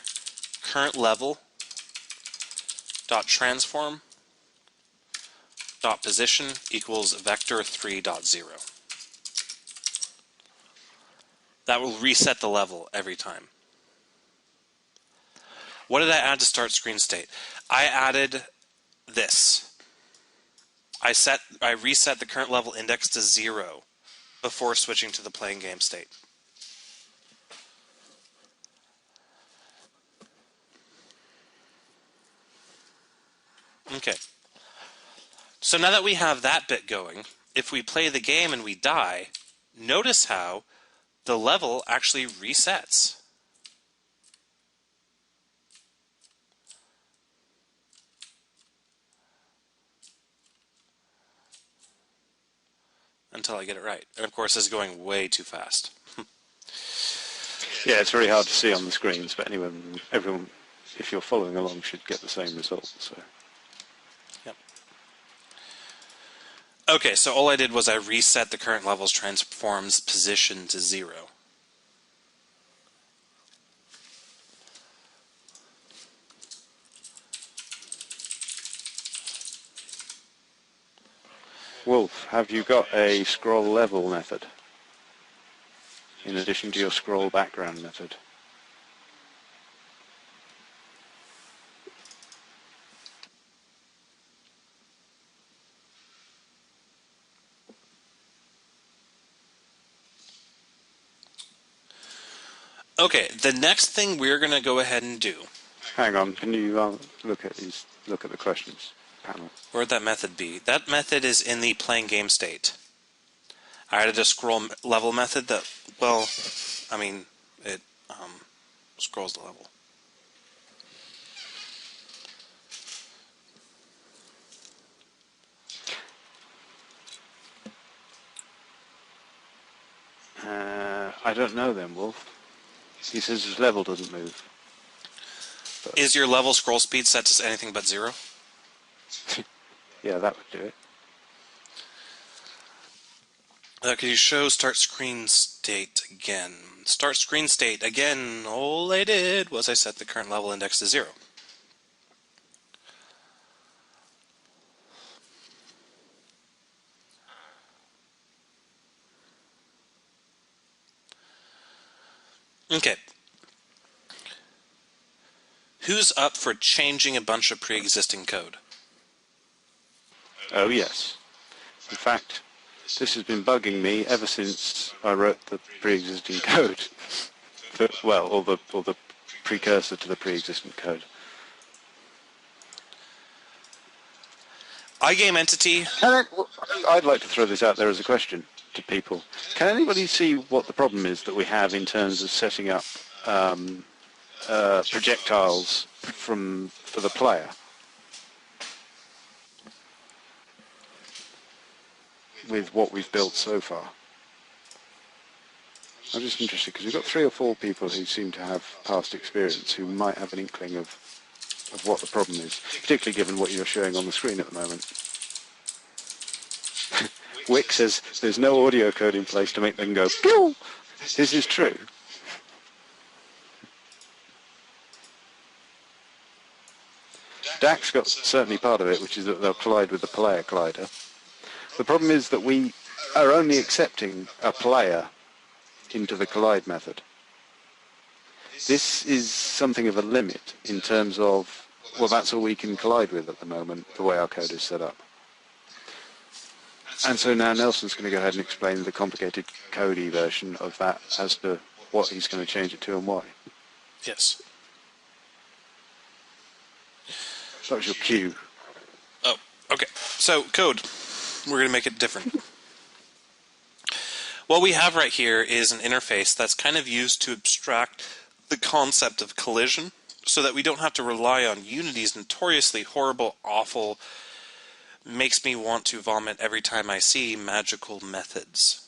current level dot transform dot position equals vector 3.0. That will reset the level every time. What did I add to start screen state? I added this. I reset the current level index to 0 before switching to the playing game state. Okay. So now that we have that bit going, if we play the game and we die, notice how the level actually resets. Until I get it right. And of course, this is going way too fast. Yeah, it's very hard to see on the screens, but everyone, if you're following along, should get the same result. So. Yep. Okay, so all I did was I reset the current level's transform's position to 0. Wolf, have you got a scroll level method in addition to your scroll background method? Okay, the next thing we're going to go ahead and do. Hang on, can you look at the questions panel? Where'd that method be? That method is in the playing game state. I added a scroll level method that, well, I mean, it scrolls the level. I don't know then, Wolf. He says his level doesn't move. But Is your level scroll speed set to anything but 0? yeah, that would do it. Could you show start screen state again? Start screen state again. All I did was I set the current level index to 0. Okay. Who's up for changing a bunch of pre-existing code? Oh, yes. In fact, this has been bugging me ever since I wrote the pre-existing code. Well, or the precursor to the pre-existing code. iGame entity. I'd like to throw this out there as a question to people. Can anybody see what the problem is that we have in terms of setting up projectiles for the player with what we've built so far? I'm just interested because we've got 3 or 4 people who seem to have past experience who might have an inkling of what the problem is, particularly given what you're showing on the screen at the moment. Wick says there's no audio code in place to make them go pew. This is true. Dax got certainly part of it, which is that they'll collide with the player collider. The problem is that we are only accepting a player into the collide method. This is something of a limit in terms of, well, that's all we can collide with at the moment, the way our code is set up. And so now Nelson's going to go ahead and explain the complicated codey version of that as to what he's going to change it to and why. Yes. That was your cue. Oh, okay. So, code. We're going to make it different. What we have right here is an interface that's kind of used to abstract the concept of collision so that we don't have to rely on Unity's notoriously horrible, awful, makes me want to vomit every time I see magical methods.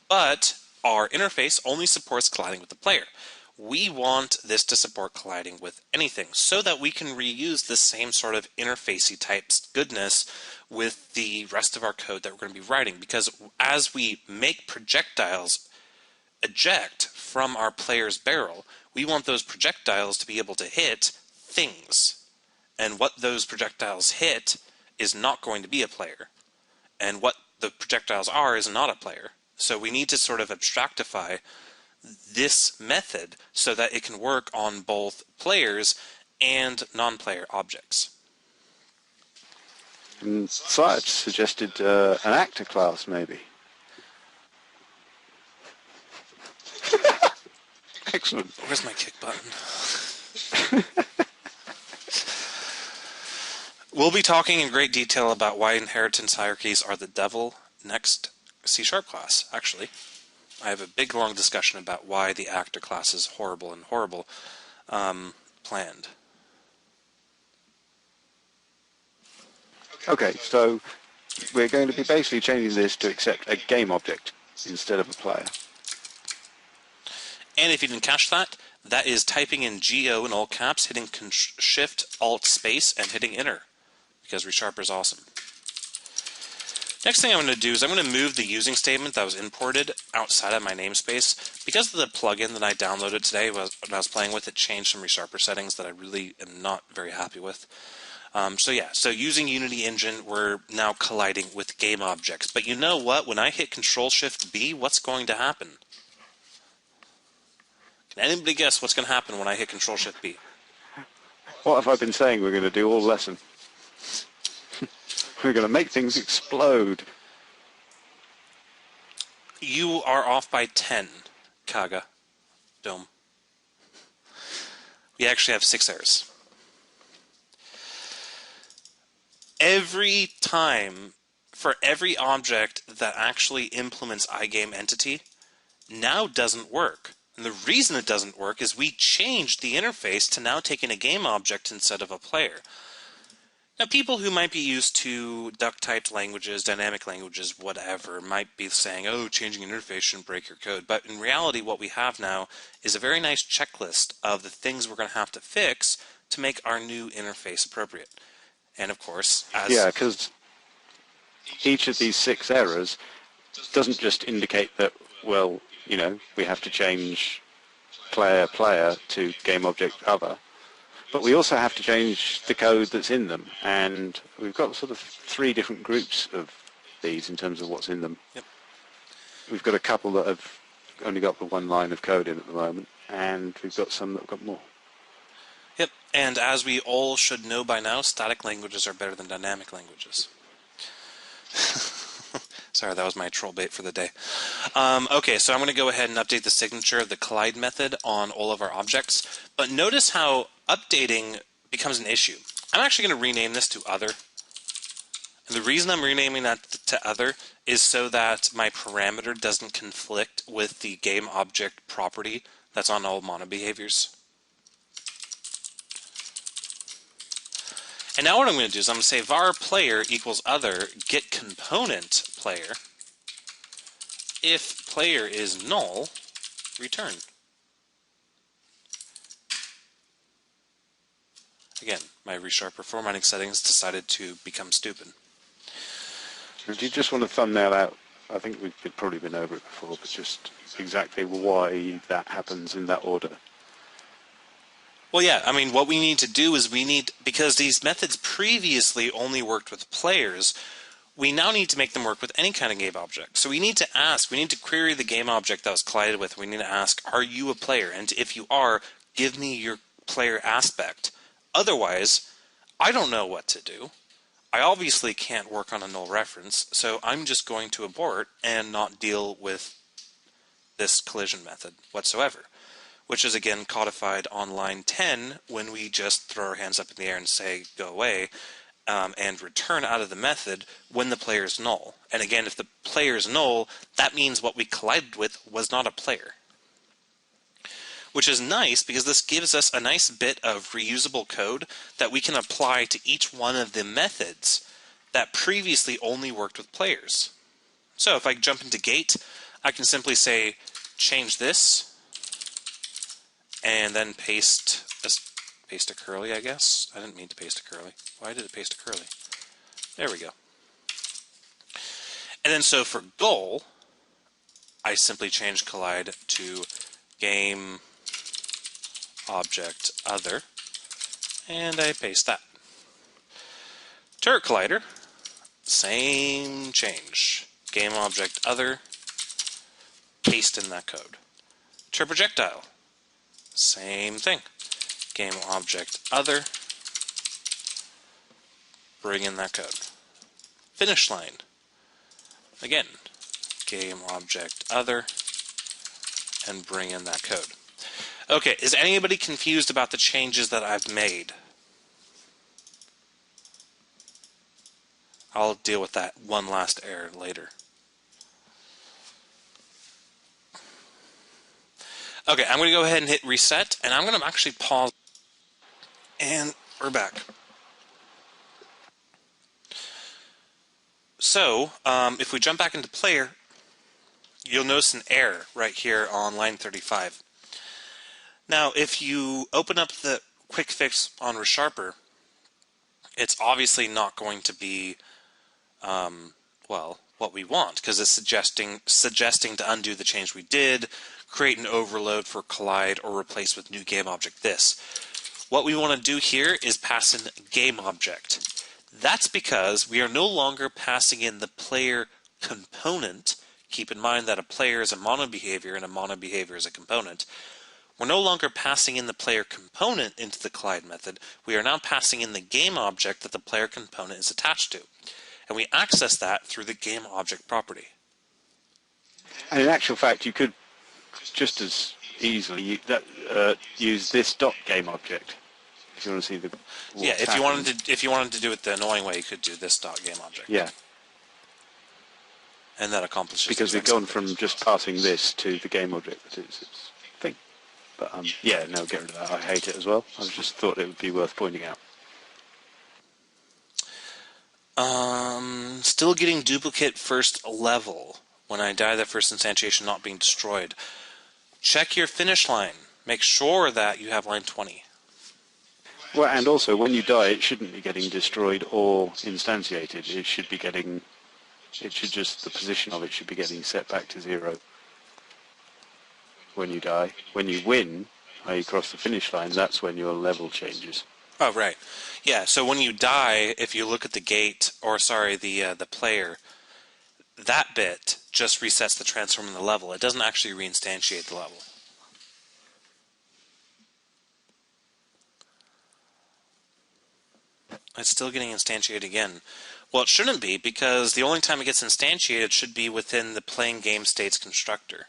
But our interface only supports colliding with the player. We want this to support colliding with anything so that we can reuse the same sort of interfacey type goodness with the rest of our code that we're going to be writing. Because as we make projectiles eject from our player's barrel, we want those projectiles to be able to hit things. And what those projectiles hit is not going to be a player. And what the projectiles are is not a player. So we need to sort of abstractify this method so that it can work on both players and non-player objects. And Sarge suggested an actor class, maybe. Excellent. Where's my kick button? We'll be talking in great detail about why inheritance hierarchies are the devil next C# class, actually. I have a big, long discussion about why the actor class is horrible and horrible planned. Okay, so we're going to be basically changing this to accept a game object instead of a player. And if you didn't catch that, that is typing in GO in all caps, hitting Shift, Alt, Space, and hitting Enter, because Resharper is awesome. Next thing I'm going to do is I'm going to move the using statement that was imported outside of my namespace. Because of the plugin that I downloaded today when I was playing with it, changed some Resharper settings that I really am not very happy with. So using Unity Engine, we're now colliding with game objects. But you know what? When I hit Control-Shift-B, what's going to happen? Can anybody guess what's going to happen when I hit Control-Shift-B? What have I been saying we're going to do all lesson? We're going to make things explode. You are off by 10, Kaga. Dome. We actually have 6 errors. Every time, for every object that actually implements iGame entity, now doesn't work. And the reason it doesn't work is we changed the interface to now take in a game object instead of a player. Now, people who might be used to duck-typed languages, dynamic languages, whatever, might be saying, oh, changing an interface shouldn't break your code. But in reality, what we have now is a very nice checklist of the things we're going to have to fix to make our new interface appropriate. And of course, Yeah, because each of these 6 errors doesn't just indicate that, well, we have to change player to game object other, but we also have to change the code that's in them. And we've got sort of 3 different groups of these in terms of what's in them. Yep. We've got a couple that have only got the 1 line of code in at the moment, and we've got some that have got more. Yep, and as we all should know by now, static languages are better than dynamic languages. Sorry, that was my troll bait for the day. Okay, so I'm going to go ahead and update the signature of the collide method on all of our objects. But notice how updating becomes an issue. I'm actually going to rename this to other. And the reason I'm renaming that to other is so that my parameter doesn't conflict with the game object property that's on all mono behaviors. And now what I'm going to do is I'm going to say var player equals other get component player. If player is null, return. Again, my ReSharper formatting settings decided to become stupid. Do you just want to thumbnail out, I think we've probably been over it before, but just exactly why that happens in that order? Well, yeah, I mean, what we need to do is because these methods previously only worked with players, we now need to make them work with any kind of game object. So we need to query the game object that was collided with. We need to ask, are you a player? And if you are, give me your player aspect. Otherwise, I don't know what to do. I obviously can't work on a null reference, so I'm just going to abort and not deal with this collision method whatsoever, which is again codified on line 10 when we just throw our hands up in the air and say, go away, and return out of the method when the player is null. And again, if the player is null, that means what we collided with was not a player. Which is nice because this gives us a nice bit of reusable code that we can apply to each one of the methods that previously only worked with players. So if I jump into gate, I can simply say change this and then paste a curly, I guess. I didn't mean to paste a curly. Why did it paste a curly? There we go. And then so for goal, I simply change collide to game object other, and I paste that. Turret collider, same change. Game object other, paste in that code. Turret projectile, same thing. Game object other, bring in that code. Finish line, again, game object other, and bring in that code. Okay, is anybody confused about the changes that I've made? I'll deal with that one last error later. Okay, I'm going to go ahead and hit reset, and I'm going to actually pause. And we're back. So, if we jump back into player, you'll notice an error right here on line 35. Now, if you open up the quick fix on ReSharper, it's obviously not going to be, well, what we want, because it's suggesting to undo the change we did, create an overload for collide, or replace with new game object this. What we want to do here is pass in game object. That's because we are no longer passing in the player component. Keep in mind that a player is a mono behavior and a mono behavior is a component. We're no longer passing in the player component into the collide method. We are now passing in the game object that the player component is attached to. And we access that through the game object property. And in actual fact, you could just as easily use this dot game object if you want to see the. Yeah, if you wanted to do it the annoying way, you could do this dot game object. Yeah. And that accomplishes. Because we've gone from just passing this to the game object that is its thing. But yeah, no, get rid of that. I hate it as well. I just thought it would be worth pointing out. Still getting duplicate first level. When I die, that first instantiation not being destroyed. Check your finish line. Make sure that you have line 20. Well, and also when you die, it shouldn't be getting destroyed or instantiated. It should be getting. It should just the position of it should be getting set back to 0 when you die. When you win, you cross the finish line. That's when your level changes. Oh, right. Yeah, so when you die, if you look at the gate, or sorry, the player, that bit just resets the transform in the level. It doesn't actually reinstantiate the level. It's still getting instantiated again. Well, it shouldn't be, because the only time it gets instantiated should be within the playing game state's constructor.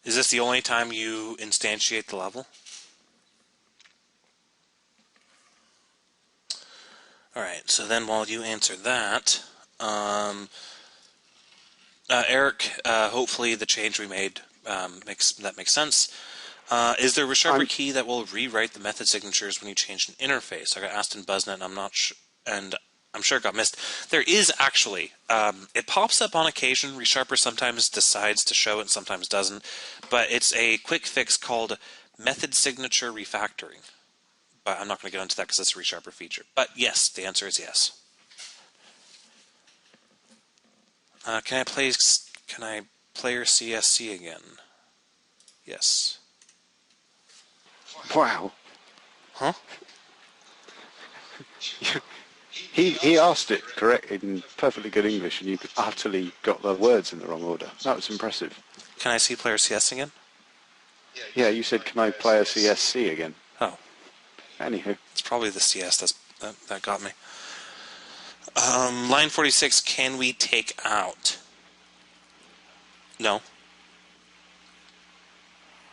Is this the only time you instantiate the level? Alright, so then while you answer that, Eric, hopefully the change we made makes sense. Is there a resharper key that will rewrite the method signatures when you change an interface? I got asked in BuzzNet, and I'm not sure, and I'm sure it got missed. There is actually. It pops up on occasion. Resharper sometimes decides to show it, and sometimes doesn't. But it's a quick fix called method signature refactoring. But I'm not going to get into that because it's a resharper feature. But yes, the answer is yes. Can I play your CSC again? Yes. Wow. Huh? He asked it correct in perfectly good English, and you utterly got the words in the wrong order. That was impressive. Can I see player CS again? Yeah, you said, "Can I play a CSC again?" Oh. Anywho. It's probably the CS that got me. Line 46, can we take out? No.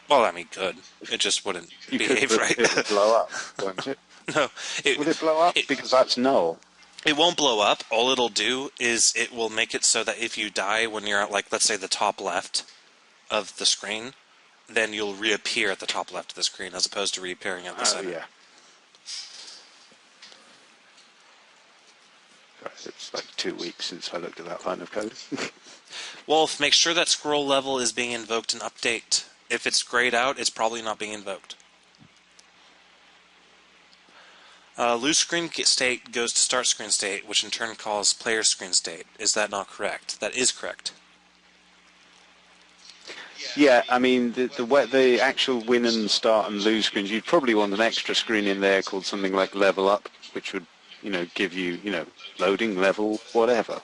Well, I mean, good. It just wouldn't behave right. It would blow up, won't it? No. Would it blow up? Because that's null. It won't blow up. All it'll do is it will make it so that if you die when you're at, like, let's say the top left of the screen, then you'll reappear at the top left of the screen as opposed to reappearing at the center. Yeah. It's like 2 weeks since I looked at that line of code. Wolf, make sure that scroll level is being invoked in update. If it's grayed out, it's probably not being invoked. Loose screen state goes to start screen state, which in turn calls player screen state. Is that not correct? That is correct. Yeah, I mean, the actual win and start and lose screens, you'd probably want an extra screen in there called something like level up, which would, give you, loading, level, whatever.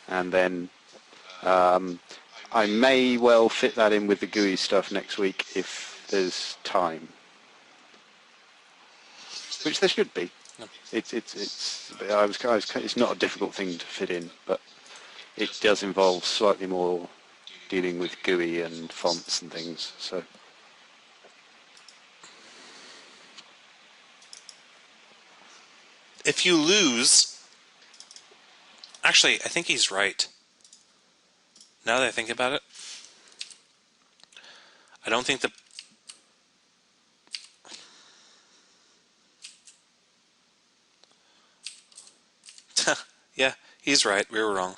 And then I may well fit that in with the GUI stuff next week if there's time. Which there should be. No. It's not a difficult thing to fit in, but it does involve slightly more dealing with GUI and fonts and things. So if you lose, actually, I think he's right. Now that I think about it, I don't think the yeah, he's right. We were wrong.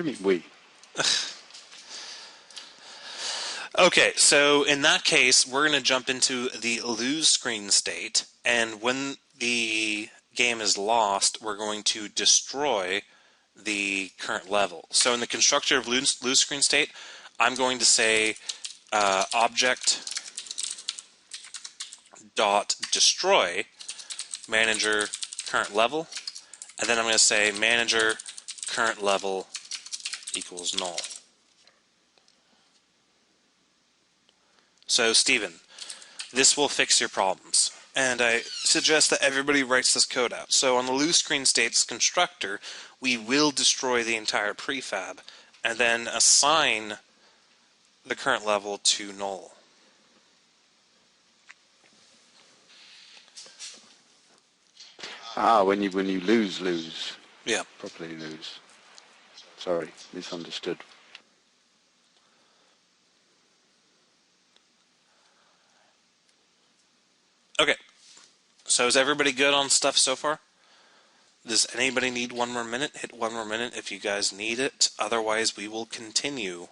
what do you mean we? Okay, so in that case, we're going to jump into the lose screen state, and when the game is lost, we're going to destroy the current level. So in the constructor of lose screen state, I'm going to say object dot destroy manager current level, and then I'm going to say manager current level equals null. So, Stephen, this will fix your problems. And I suggest that everybody writes this code out. So on the lose screen states constructor, we will destroy the entire prefab and then assign the current level to null. When you lose. Yeah. Properly lose. Sorry, misunderstood. Okay. So is everybody good on stuff so far? Does anybody need 1 more minute? Hit 1 more minute if you guys need it. Otherwise, we will continue.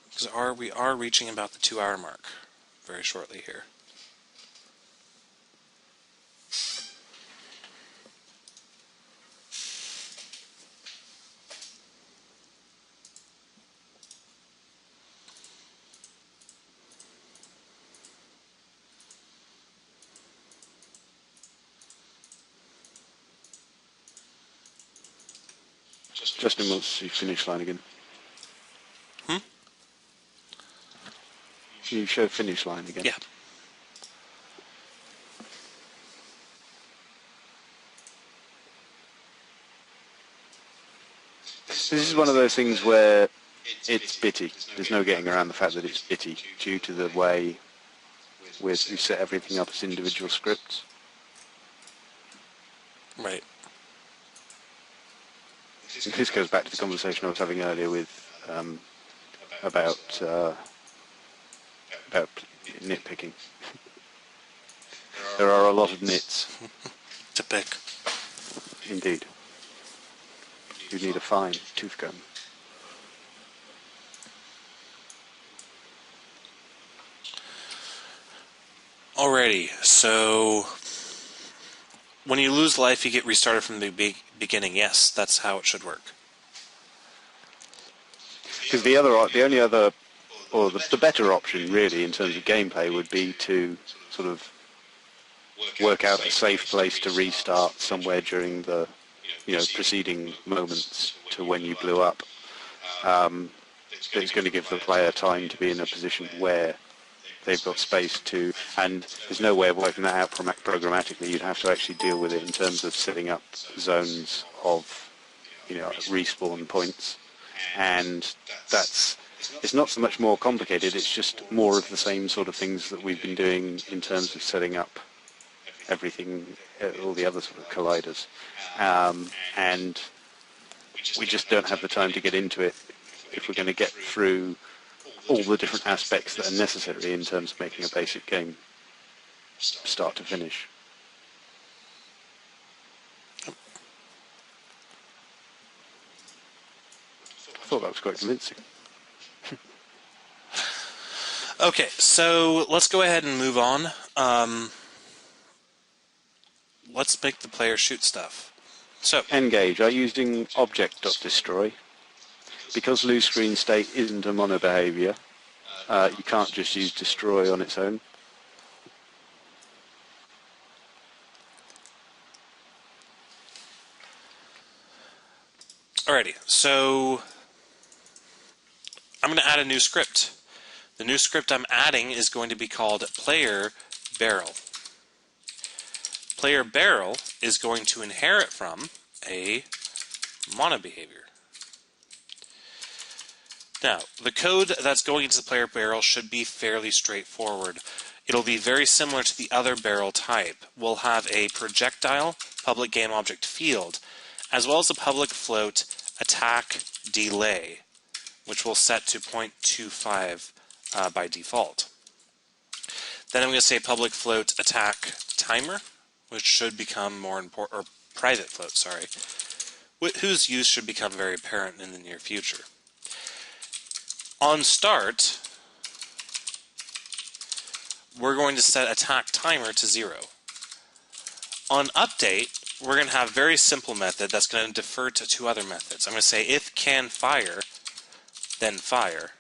Because we are reaching about the 2 hour mark very shortly here. Justin wants to see finish line again. Can you show finish line again? Yeah. This is one of those things where it's bitty. There's no getting around the fact that it's bitty due to the way we set everything up as individual scripts. Right. This goes back to the conversation I was having earlier with about nitpicking. There are a lot of nits. To pick. Indeed. You need a fine tooth comb. Alrighty, so when you lose life, you get restarted from the beginning. Yes, that's how it should work. Because the only other, or the better option really in terms of gameplay would be to sort of work out a safe place to restart somewhere during the, preceding moments to when you blew up. It's going to give the player time to be in a position where they've got space to, and there's no way of working that out programmatically. You'd have to actually deal with it in terms of setting up zones of, respawn points, and it's not so much more complicated. It's just more of the same sort of things that we've been doing in terms of setting up everything, all the other sort of colliders, and we just don't have the time to get into it if we're going to get through all the different aspects that are necessary in terms of making a basic game start to finish. I thought that was quite convincing. Okay, so let's go ahead and move on. Let's make the player shoot stuff. So Engage. Are you using object.destroy? Because lose screen state isn't a mono behavior, you can't just use destroy on its own. Alrighty, so I'm going to add a new script. The new script I'm adding is going to be called player barrel. Player barrel is going to inherit from a mono behavior. Now, the code that's going into the player barrel should be fairly straightforward. It'll be very similar to the other barrel type. We'll have a projectile public game object field, as well as a public float attack delay, which we'll set to 0.25 by default. Then I'm going to say public float attack timer, which should become more important, or private float, sorry, whose use should become very apparent in the near future. On start, we're going to set attack timer to 0. On update, we're going to have a very simple method that's going to defer to 2 other methods. I'm going to say if can fire, then fire.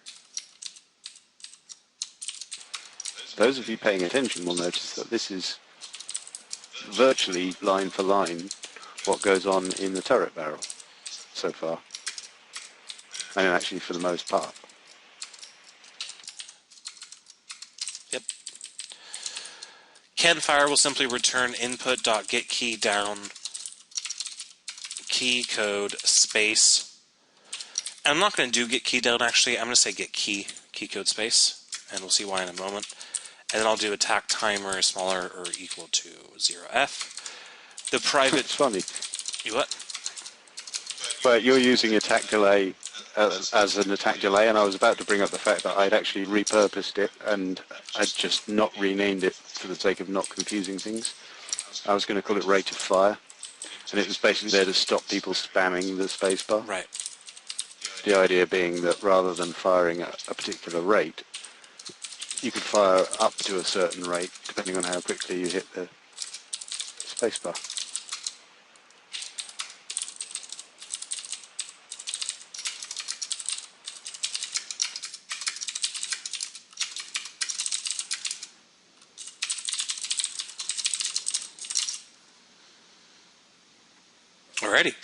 Those of you paying attention will notice that this is virtually line for line what goes on in the turret barrel so far. And actually for the most part. Yep. Can fire will simply return input.getKey down key code space. And I'm not going to do get key down actually. I'm going to say get key code space, and we'll see why in a moment. And then I'll do attack timer smaller or equal to 0f. The private. It's funny. You what? But you're using attack delay as an attack delay, and I was about to bring up the fact that I'd actually repurposed it and I'd just not renamed it for the sake of not confusing things. I was going to call it rate of fire, and it was basically there to stop people spamming the spacebar. Right. The idea being that rather than firing at a particular rate, you could fire up to a certain rate depending on how quickly you hit the spacebar. Alrighty.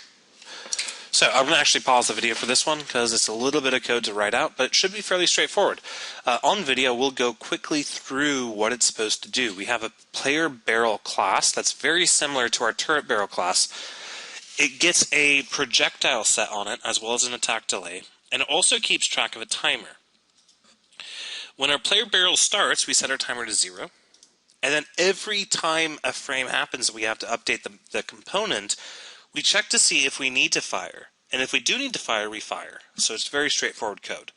So I'm going to actually pause the video for this one because it's a little bit of code to write out, but it should be fairly straightforward. On video, we'll go quickly through what it's supposed to do. We have a player barrel class that's very similar to our turret barrel class. It gets a projectile set on it as well as an attack delay, and it also keeps track of a timer. When our player barrel starts, we set our timer to 0, and then every time a frame happens, we have to update the component. We check to see if we need to fire, and if we do need to fire, we fire. So it's very straightforward code.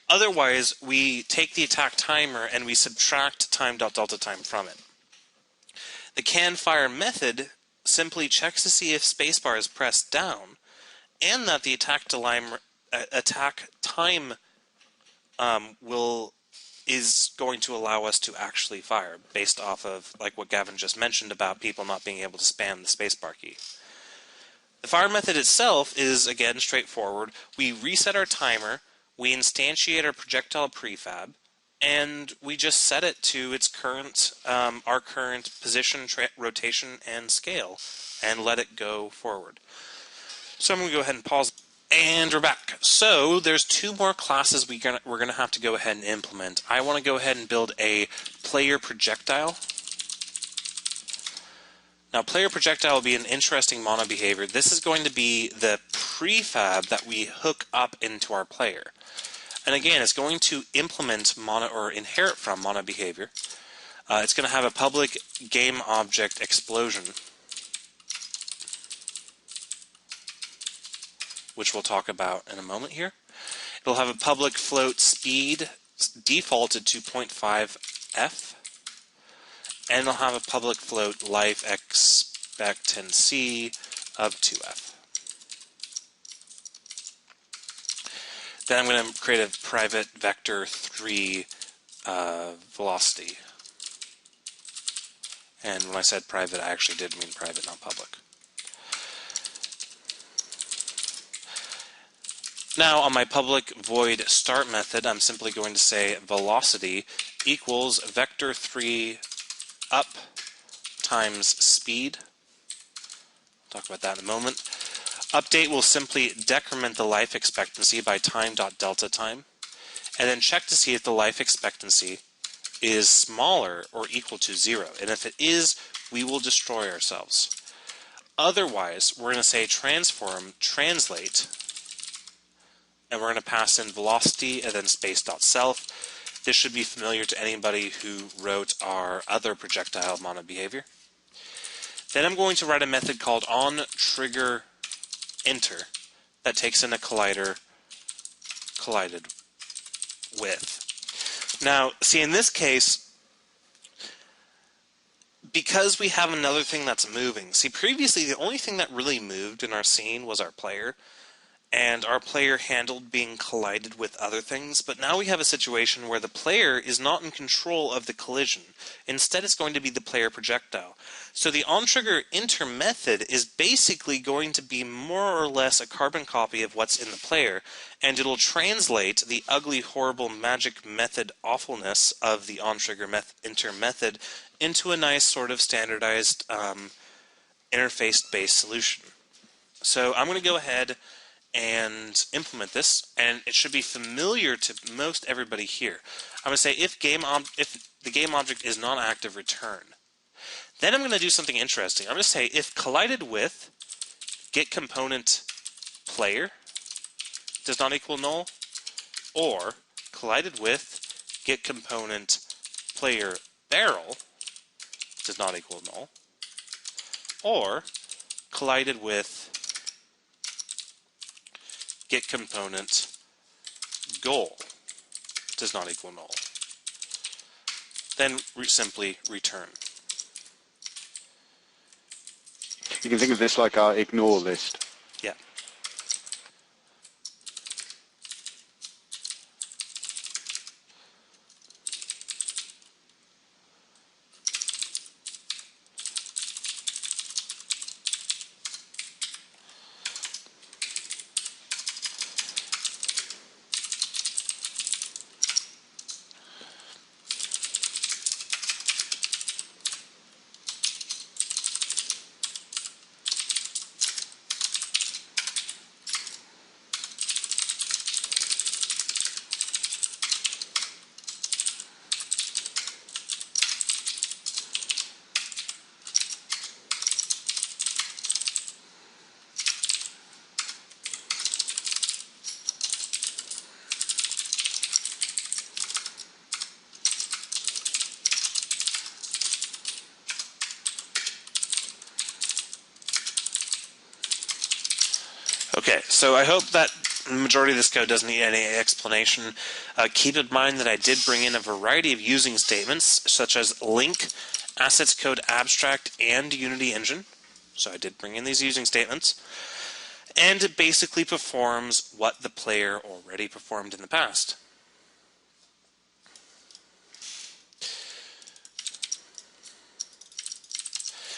Otherwise, we take the attack timer and we subtract time.delta time from it. The can fire method simply checks to see if spacebar is pressed down, and that the attack time is going to allow us to actually fire, based off of like what Gavin just mentioned about people not being able to spam the spacebar key. The fire method itself is, again, straightforward. We reset our timer, we instantiate our projectile prefab, and we just set it to its current, our current position, rotation, and scale, and let it go forward. So I'm going to go ahead and pause. And we're back. So there's two more classes we're going to have to go ahead and implement. I want to go ahead and build a player projectile. Now, player projectile will be an interesting mono behavior. This is going to be the prefab that we hook up into our player. And again, it's going to implement mono or inherit from mono behavior. It's going to have a public game object explosion, which we'll talk about in a moment here. It'll have a public float speed defaulted to 0.5f. And it'll have a public float life expectancy of 2f. Then I'm going to create a private vector 3 velocity. And when I said private, I actually did mean private, not public. Now, on my public void start method, I'm simply going to say velocity equals vector 3 up times speed. I'll talk about that in a moment. Update will simply decrement the life expectancy by time.delta time, and then check to see if the life expectancy is smaller or equal to 0. And if it is, we will destroy ourselves. Otherwise, we're going to say transform translate, and we're going to pass in velocity and then space.self. This should be familiar to anybody who wrote our other projectile mono behavior. Then I'm going to write a method called onTriggerEnter that takes in a collider collided with. Now, see, in this case, because we have another thing that's moving. See, previously, the only thing that really moved in our scene was our player, and our player handled being collided with other things, but now we have a situation where the player is not in control of the collision. Instead, it's going to be the player projectile. So the onTriggerEnter method is basically going to be more or less a carbon copy of what's in the player, and it'll translate the ugly, horrible, magic method awfulness of the onTriggerEnter method into a nice sort of standardized interface-based solution. So I'm going to go ahead and implement this, and it should be familiar to most everybody here. I'm going to say if the game object is not active, return. Then I'm going to do something interesting. I'm going to say if collided with get component player does not equal null, or collided with get component player barrel does not equal null, or collided with get component goal does not equal null. then simply return. You can think of this like our ignore list. Yeah. Okay, so I hope that the majority of this code doesn't need any explanation. Keep in mind that I did bring in a variety of using statements, such as link, assets code abstract, and Unity engine. So I did bring in these using statements. And it basically performs what the player already performed in the past.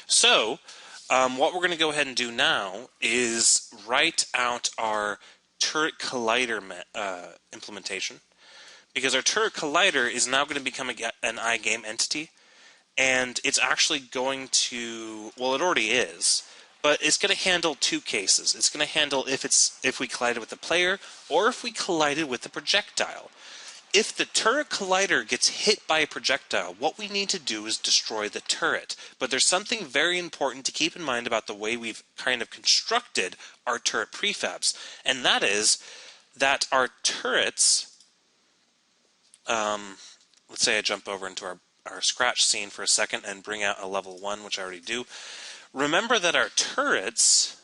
So, what we're going to go ahead and do now is write out our turret collider implementation, because our turret collider is now going to become an iGame entity, and it's actually going to, well, it already is, but it's going to handle two cases. It's going to handle if we collided with the player or if we collided with the projectile. If the turret collider gets hit by a projectile, what we need to do is destroy the turret. But there's something very important to keep in mind about the way we've kind of constructed our turret prefabs, and that is that our turrets, let's say I jump over into our Scratch scene for a second and bring out a level 1, which I already do. Remember that our turrets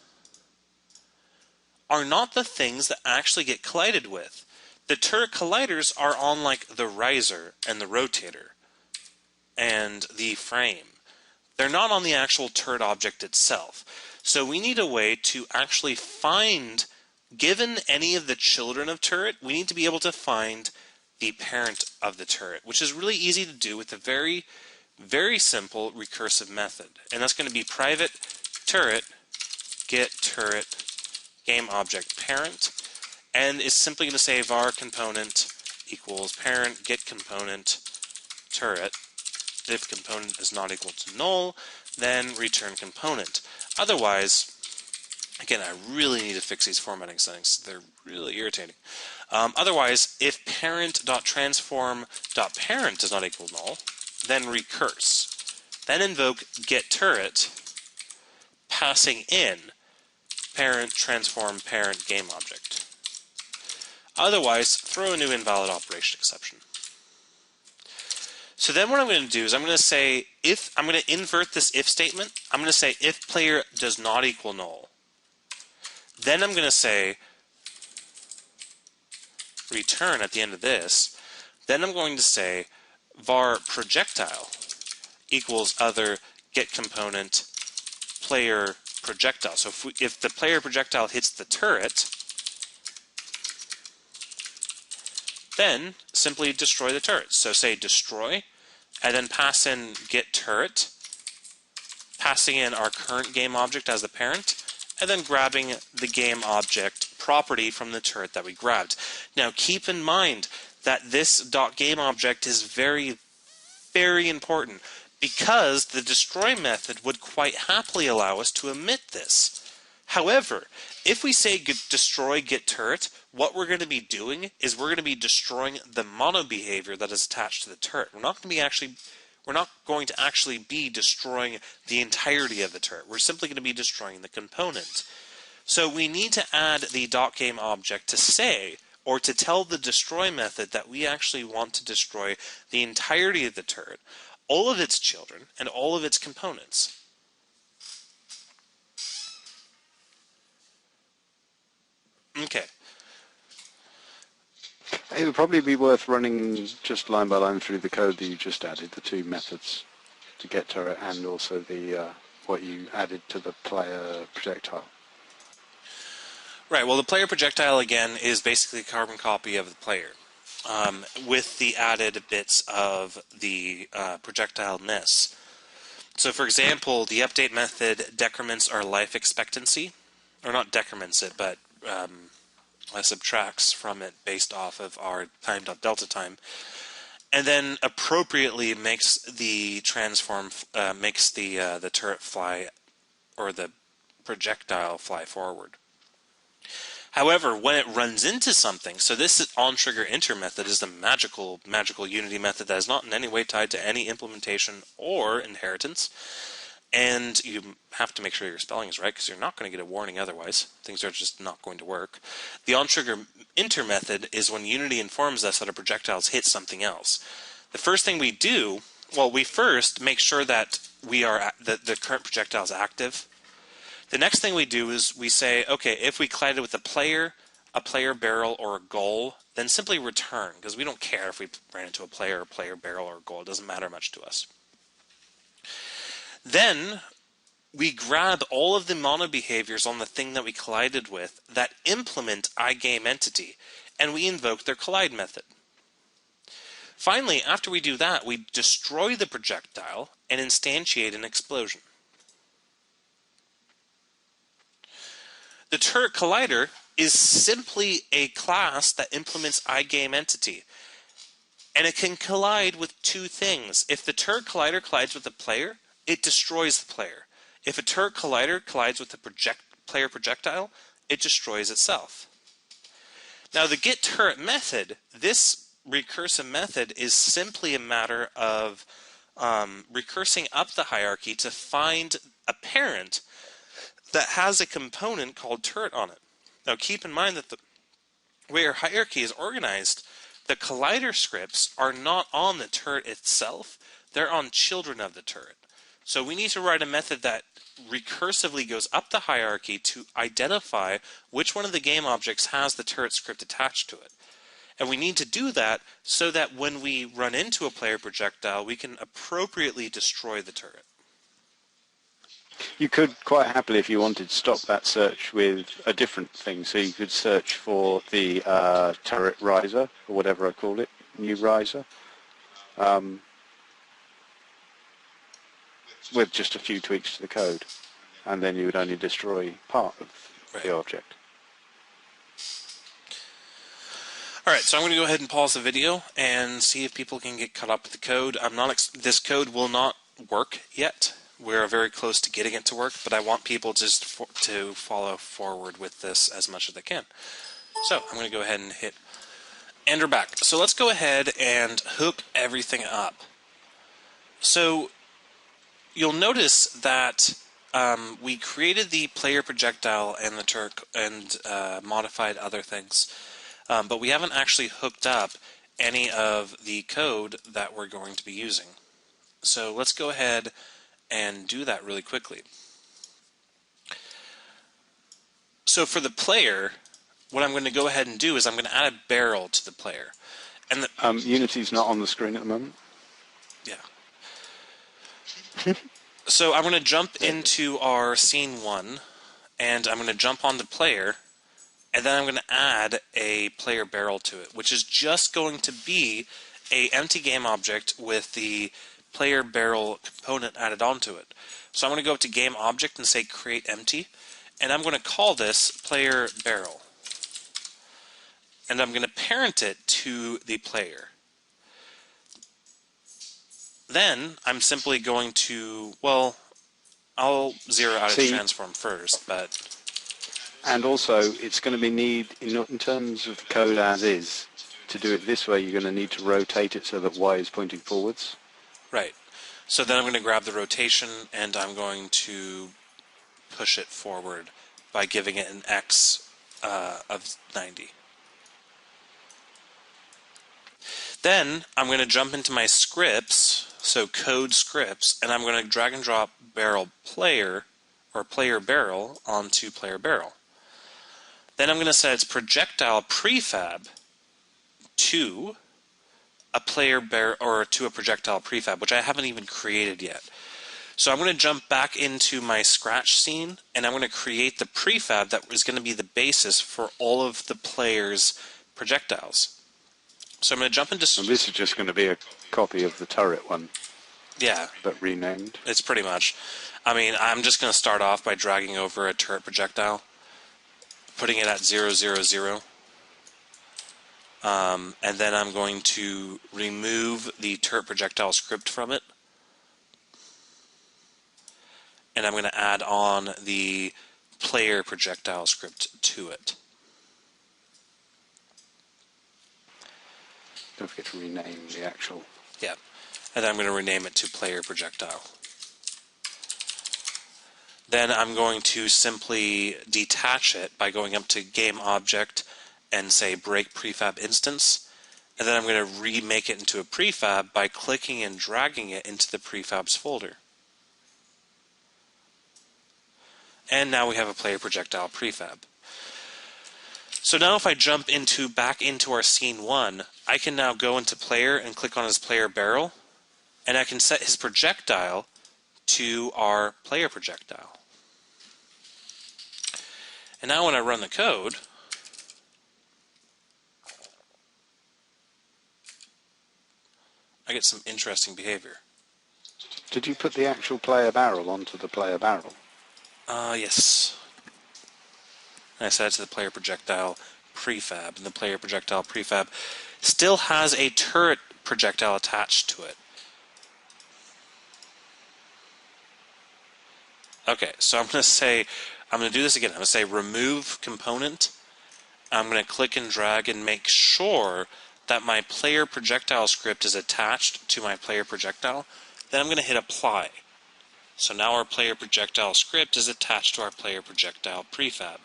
are not the things that actually get collided with. The turret colliders are on like the riser and the rotator and the frame. They're not on the actual turret object itself. So we need a way to actually find, given any of the children of turret, we need to be able to find the parent of the turret, which is really easy to do with a very, very simple recursive method. And that's going to be private turret get turret game object parent, and is simply going to say var component equals parent get component turret. If component is not equal to null, then return component. Otherwise, again, I really need to fix these formatting settings. They're really irritating. Otherwise, if parent.transform.parent is not equal to null, then recurse. Then invoke get turret, passing in parent transform parent game object. Otherwise, throw a new invalid operation exception. So then what I'm going to do is I'm going to say I'm going to invert this if statement. I'm going to say if player does not equal null. Then I'm going to say return at the end of this. Then I'm going to say var projectile equals other get component player projectile. So if the player projectile hits the turret, then simply destroy the turret. So say destroy, and then pass in get turret, passing in our current game object as the parent, and then grabbing the game object property from the turret that we grabbed. Now keep in mind that this .game object is very, very important, because the destroy method would quite happily allow us to omit this. However, if we say destroy get turret, what we're going to be doing is we're going to be destroying the mono behavior that is attached to the turret. We're not going to actually be destroying the entirety of the turret. We're simply going to be destroying the component. So we need to add the .game object to say, or to tell the destroy method that we actually want to destroy the entirety of the turret, all of its children, and all of its components. Okay. It would probably be worth running just line by line through the code that you just added, the two methods to get turret and also the what you added to the player projectile. Right, well the player projectile again is basically a carbon copy of the player, with the added bits of the projectile-ness. So for example, the update method decrements our life expectancy, or not decrements it, but subtracts from it based off of our time.delta time, and then appropriately makes the transform, makes the turret fly, or the projectile fly forward. However, when it runs into something, so this on-trigger enter method is the magical Unity method that is not in any way tied to any implementation or inheritance, and you have to make sure your spelling is right because you're not going to get a warning otherwise. Things are just not going to work. The on-trigger enter method is when Unity informs us that our projectiles hit something else. The first thing we do, well, we first make sure that the current projectile is active. The next thing we do is we say, okay, if we collided with a player barrel, or a goal, then simply return, because we don't care if we ran into a player barrel, or a goal. It doesn't matter much to us. Then we grab all of the mono behaviors on the thing that we collided with that implement iGameEntity, and we invoke their collide method. Finally, after we do that, we destroy the projectile and instantiate an explosion. The turret collider is simply a class that implements iGameEntity, and it can collide with two things. If the turret collider collides with the player, it destroys the player. If a turret collider collides with the player projectile, it destroys itself. Now the getTurret method, this recursive method, is simply a matter of recursing up the hierarchy to find a parent that has a component called turret on it. Now keep in mind that the way our hierarchy is organized, the collider scripts are not on the turret itself, they're on children of the turret. So we need to write a method that recursively goes up the hierarchy to identify which one of the game objects has the turret script attached to it. And we need to do that so that when we run into a player projectile, we can appropriately destroy the turret. You could quite happily, if you wanted, stop that search with a different thing. So you could search for the turret riser, or whatever I call it, new riser, with just a few tweaks to the code. And then you would only destroy part of the object. Alright, so I'm going to go ahead and pause the video and see if people can get caught up with the code. This code will not work yet. We're very close to getting it to work, but I want people just to follow forward with this as much as they can. So I'm going to go ahead and hit enter back. So let's go ahead and hook everything up. So you'll notice that we created the player projectile and the turret and modified other things, but we haven't actually hooked up any of the code that we're going to be using. So let's go ahead and do that really quickly. So for the player, what I'm going to go ahead and do is I'm going to add a barrel to the player. And Unity's not on the screen at the moment. Yeah. So I'm going to jump into our scene 1, and I'm going to jump on the player, and then I'm going to add a player barrel to it, which is just going to be an empty game object with the player barrel component added onto it. So I'm going to go up to game object and say create empty, and I'm going to call this player barrel. And I'm going to parent it to the player. Then I'm simply going to, well, I'll zero out its transform first, but... And also, it's going to be in terms of code as is, to do it this way, you're going to need to rotate it so that Y is pointing forwards. Right. So then I'm going to grab the rotation, and I'm going to push it forward by giving it an X of 90. Then I'm going to jump into my scripts, so code scripts, and I'm going to drag and drop barrel player, or player barrel, onto player barrel. Then I'm going to set its projectile prefab to a player barrel or to a projectile prefab, which I haven't even created yet. So I'm going to jump back into my scratch scene, and I'm going to create the prefab that is going to be the basis for all of the player's projectiles. So I'm going to jump into... And this is just going to be a copy of the turret one. Yeah. But renamed. It's pretty much. I mean, I'm just going to start off by dragging over a turret projectile, putting it at 0, 0, 0. And then I'm going to remove the turret projectile script from it. And I'm going to add on the player projectile script to it. Don't forget to rename the actual... Yeah. And then I'm going to rename it to player projectile. Then I'm going to simply detach it by going up to game object and say break prefab instance. And then I'm going to remake it into a prefab by clicking and dragging it into the prefabs folder. And now we have a player projectile prefab. So now if I jump back into our scene 1, I can now go into player and click on his player barrel, and I can set his projectile to our player projectile. And now when I run the code, I get some interesting behavior. Did you put the actual player barrel onto the player barrel? Yes. And I set it to the player projectile prefab, and the player projectile prefab still has a turret projectile attached to it. Okay, so I'm going to do this again. I'm going to say remove component. I'm going to click and drag and make sure that my player projectile script is attached to my player projectile. Then I'm going to hit apply. So now our player projectile script is attached to our player projectile prefab.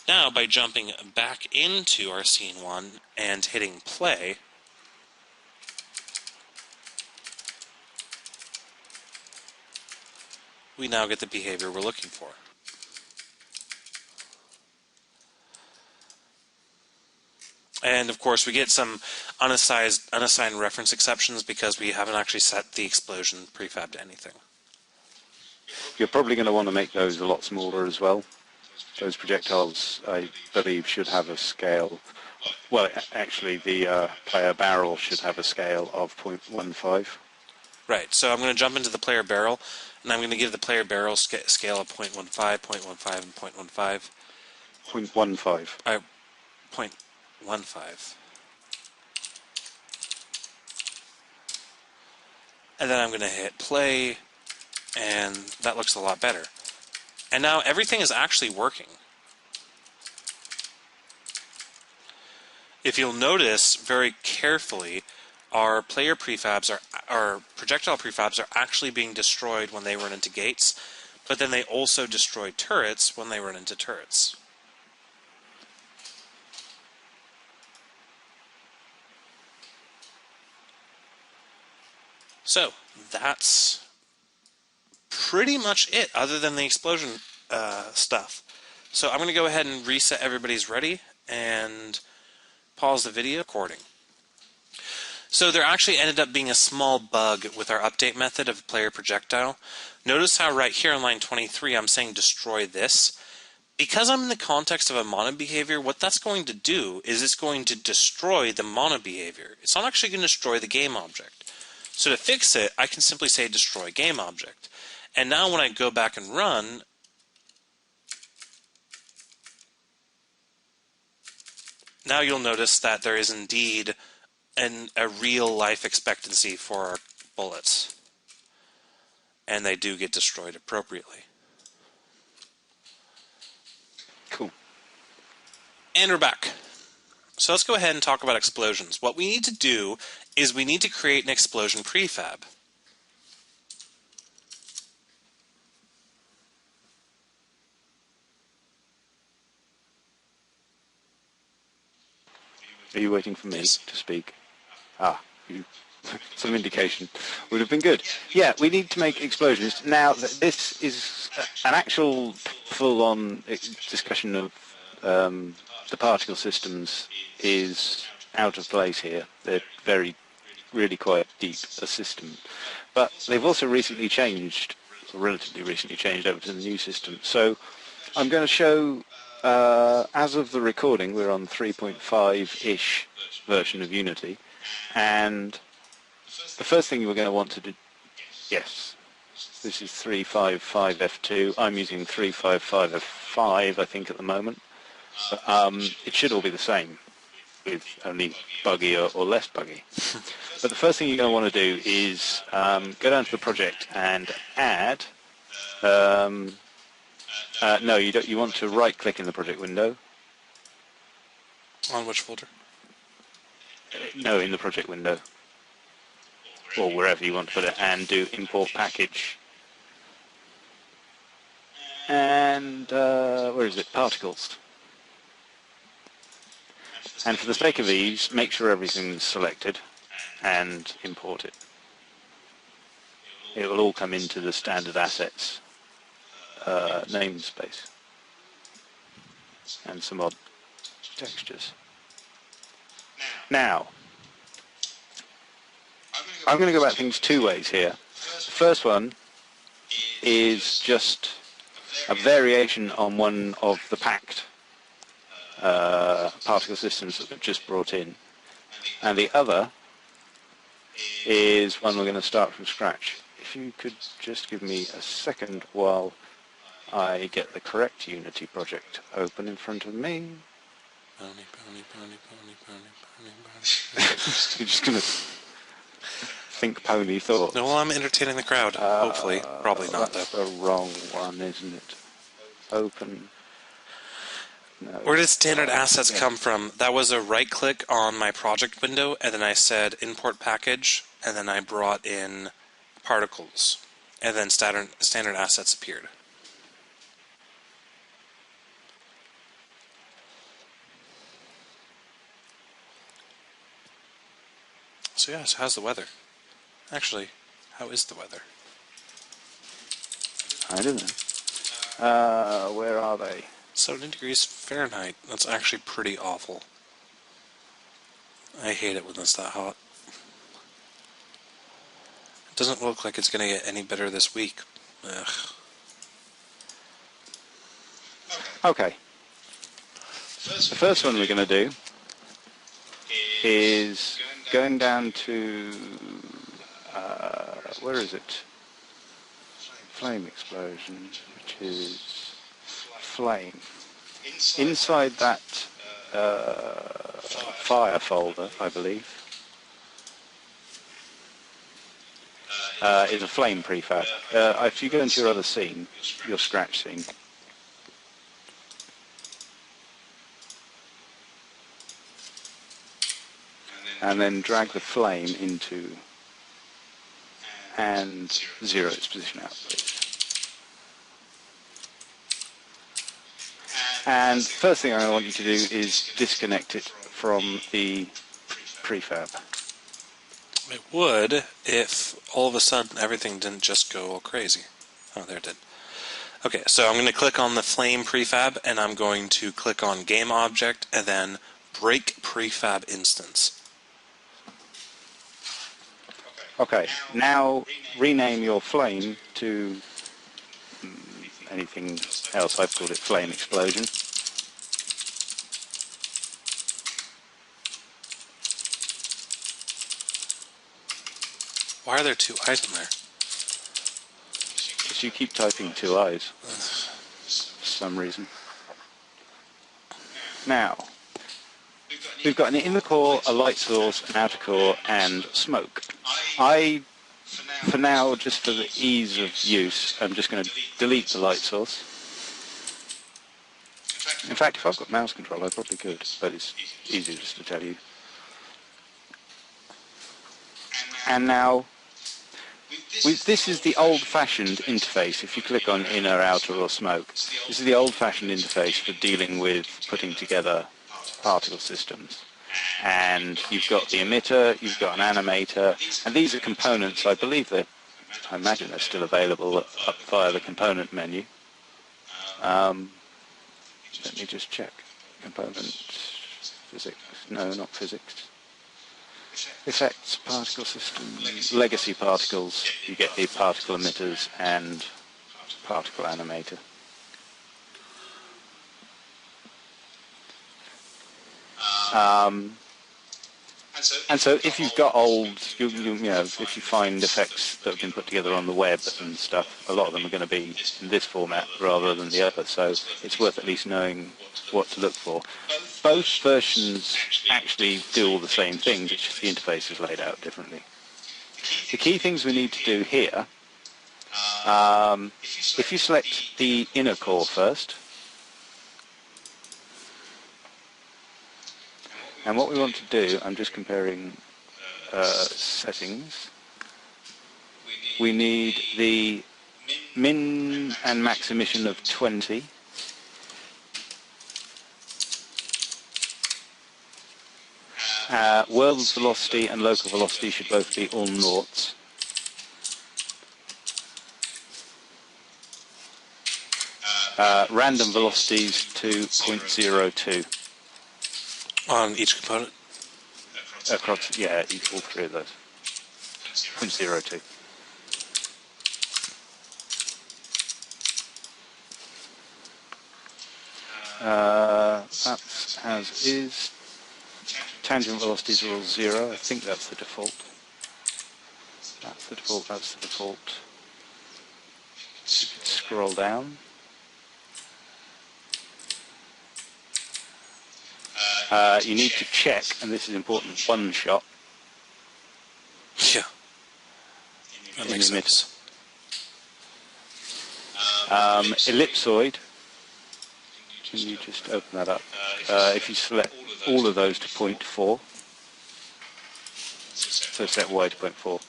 Now, by jumping back into our scene 1 and hitting play, we now get the behavior we're looking for. And of course, we get some unassigned reference exceptions because we haven't actually set the explosion prefab to anything. You're probably going to want to make those a lot smaller as well. Those projectiles, I believe, should have a scale. Well, actually, the player barrel should have a scale of 0.15. Right, so I'm going to jump into the player barrel, and I'm going to give the player barrel scale of 0.15, 0.15, and 0.15. 0.15. 0.15. And then I'm going to hit play, and that looks a lot better. And now everything is actually working. If you'll notice very carefully, our player prefabs our projectile prefabs are actually being destroyed when they run into gates, but then they also destroy turrets when they run into turrets. So that's pretty much it, other than the explosion stuff. So I'm going to go ahead and reset everybody's ready and pause the video recording. So there actually ended up being a small bug with our update method of player projectile. Notice how right here on line 23 I'm saying destroy this. Because I'm in the context of a mono behavior, what that's going to do is it's going to destroy the mono behavior. It's not actually going to destroy the game object. So to fix it, I can simply say destroy game object. And now when I go back and run, now you'll notice that there is indeed a real life expectancy for our bullets. And they do get destroyed appropriately. Cool. And we're back. So let's go ahead and talk about explosions. What we need to do is we need to create an explosion prefab. Are you waiting for me to speak? Some indication would have been good. Yeah, we need to make explosions. Now, this is an actual full-on discussion of the particle systems is out of place here. They're really quite deep a system. But they've also recently changed, or relatively recently changed over to the new system. So I'm going to show, as of the recording, we're on 3.5-ish version of Unity. And the first thing we're going to want to do, yes, this is 355F2. I'm using 355F5, I think, at the moment. It should all be the same, with only buggy or less buggy. But the first thing you're going to want to do is go down to the project and add. No, you don't. You want to right-click in the project window. On which folder? No, in the project window, or wherever you want to put it, and do import package. And where is it? Particles. And for the sake of ease, make sure everything's selected and import it. It will all come into the standard assets namespace and some odd textures. Now, I'm going to go about things two ways here. The first one is just a variation on one of the packed particle systems that we've just brought in. And the other is one we're going to start from scratch. If you could just give me a second while I get the correct Unity project open in front of me. Pony, pony, pony, pony, pony, pony, You're just going to think pony thoughts. No, well, I'm entertaining the crowd. Hopefully. Probably not, That's though. the wrong one, isn't it? Open. No. Where did standard assets come from? That was a right-click on my project window, and then I said import package, and then I brought in particles, and then standard assets appeared. So yeah, so how's the weather? Actually, how is the weather? I don't know. Where are they? 70 degrees Fahrenheit. That's actually pretty awful. I hate it when it's that hot. It doesn't look like it's going to get any better this week. Ugh. Okay. The first one we're going to do is going down to, where is it? Flame explosion, which is flame. Inside that fire folder, I believe, is a flame prefab. If you go into your other scene, your scratch scene, and then drag the flame into and zero its position out, please. And the first thing I want you to do is disconnect it from the prefab. It would if all of a sudden everything didn't just go all crazy. Oh, there it did. Okay, so I'm going to click on the flame prefab, and I'm going to click on game object, and then break prefab instance. Okay, now rename your flame to anything else. I've called it flame explosion. Why are there two eyes in there? Because you keep typing two eyes for some reason. Now, we've got an inner core, a light source, an outer core, and smoke. For now, just for the ease of use, I'm just going to delete the light source. In fact, if I've got mouse control, I probably could, but it's easier just to tell you. And now, this is the old-fashioned interface. If you click on inner, outer, or smoke, this is the old-fashioned interface for dealing with putting together particle systems. And you've got the emitter, you've got an animator, and these are components. I believe I imagine they're still available up via the component menu. Let me just check. Component, physics. No, not physics. Effects, particle systems, legacy particles. You get the particle emitters and particle animator. And so if you've got old, you know, if you find effects that have been put together on the web and stuff, a lot of them are going to be in this format rather than the other, so it's worth at least knowing what to look for. Both versions actually do all the same things, it's just the interface is laid out differently. The key things we need to do here, if you select the inner core first, and what we want to do, I'm just comparing settings. We need the min and max emission of 20. World velocity and local velocity should both be all noughts. Random velocities to 0.02. On each component? Across, yeah, all three of those. 0.02. That's as is. Tangent velocities are all 0. I think that's the default. That's the default, that's the default. You can scroll down. You need to check, and this is important, one shot. Yeah. That makes sense. Ellipsoid. Can you just open that up? If you select all of those to 0.4, so set Y to 0.4.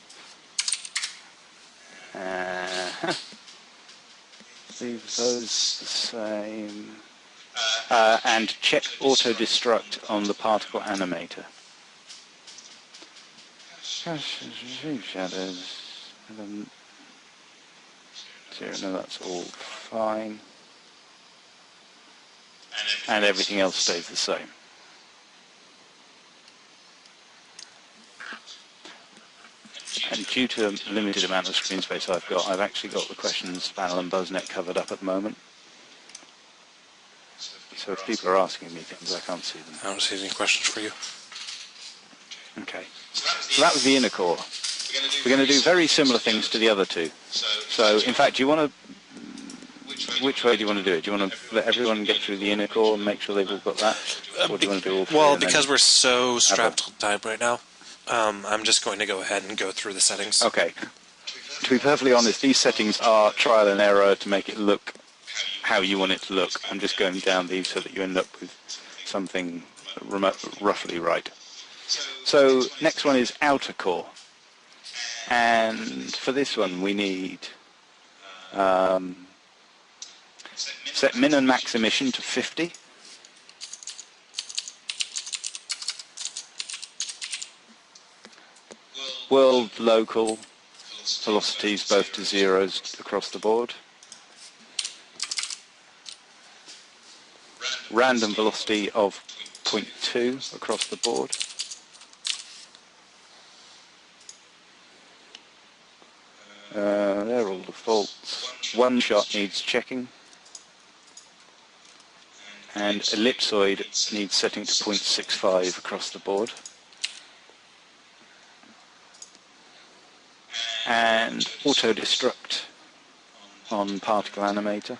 Leave those the same. And check auto-destruct on the particle animator. Shadows. No, that's all fine. And everything else stays the same. And due to a limited amount of screen space I've actually got the questions panel and BuzzNet covered up at the moment. So if people are asking me things, I can't see them. I don't see any questions for you. Okay. So that was the inner core. We're going to do very similar things to the other two. So, in fact, do you want to... Which way do you want to do it? Do you want to let everyone get through the inner core and make sure they've all got that? Or do you want to do all three? Well, because we're so strapped to time right now, I'm just going to go ahead and go through the settings. Okay. To be perfectly honest, these settings are trial and error to make it look how you want it to look. I'm just going down these so that you end up with something roughly right. So next one is outer core. And for this one we need set min and max emission to 50. World, local, velocities both to zeros across the board. Random velocity of 0.2 across the board. They're all defaults. One shot needs checking. And ellipsoid needs setting to 0.65 across the board. And auto-destruct on particle animator.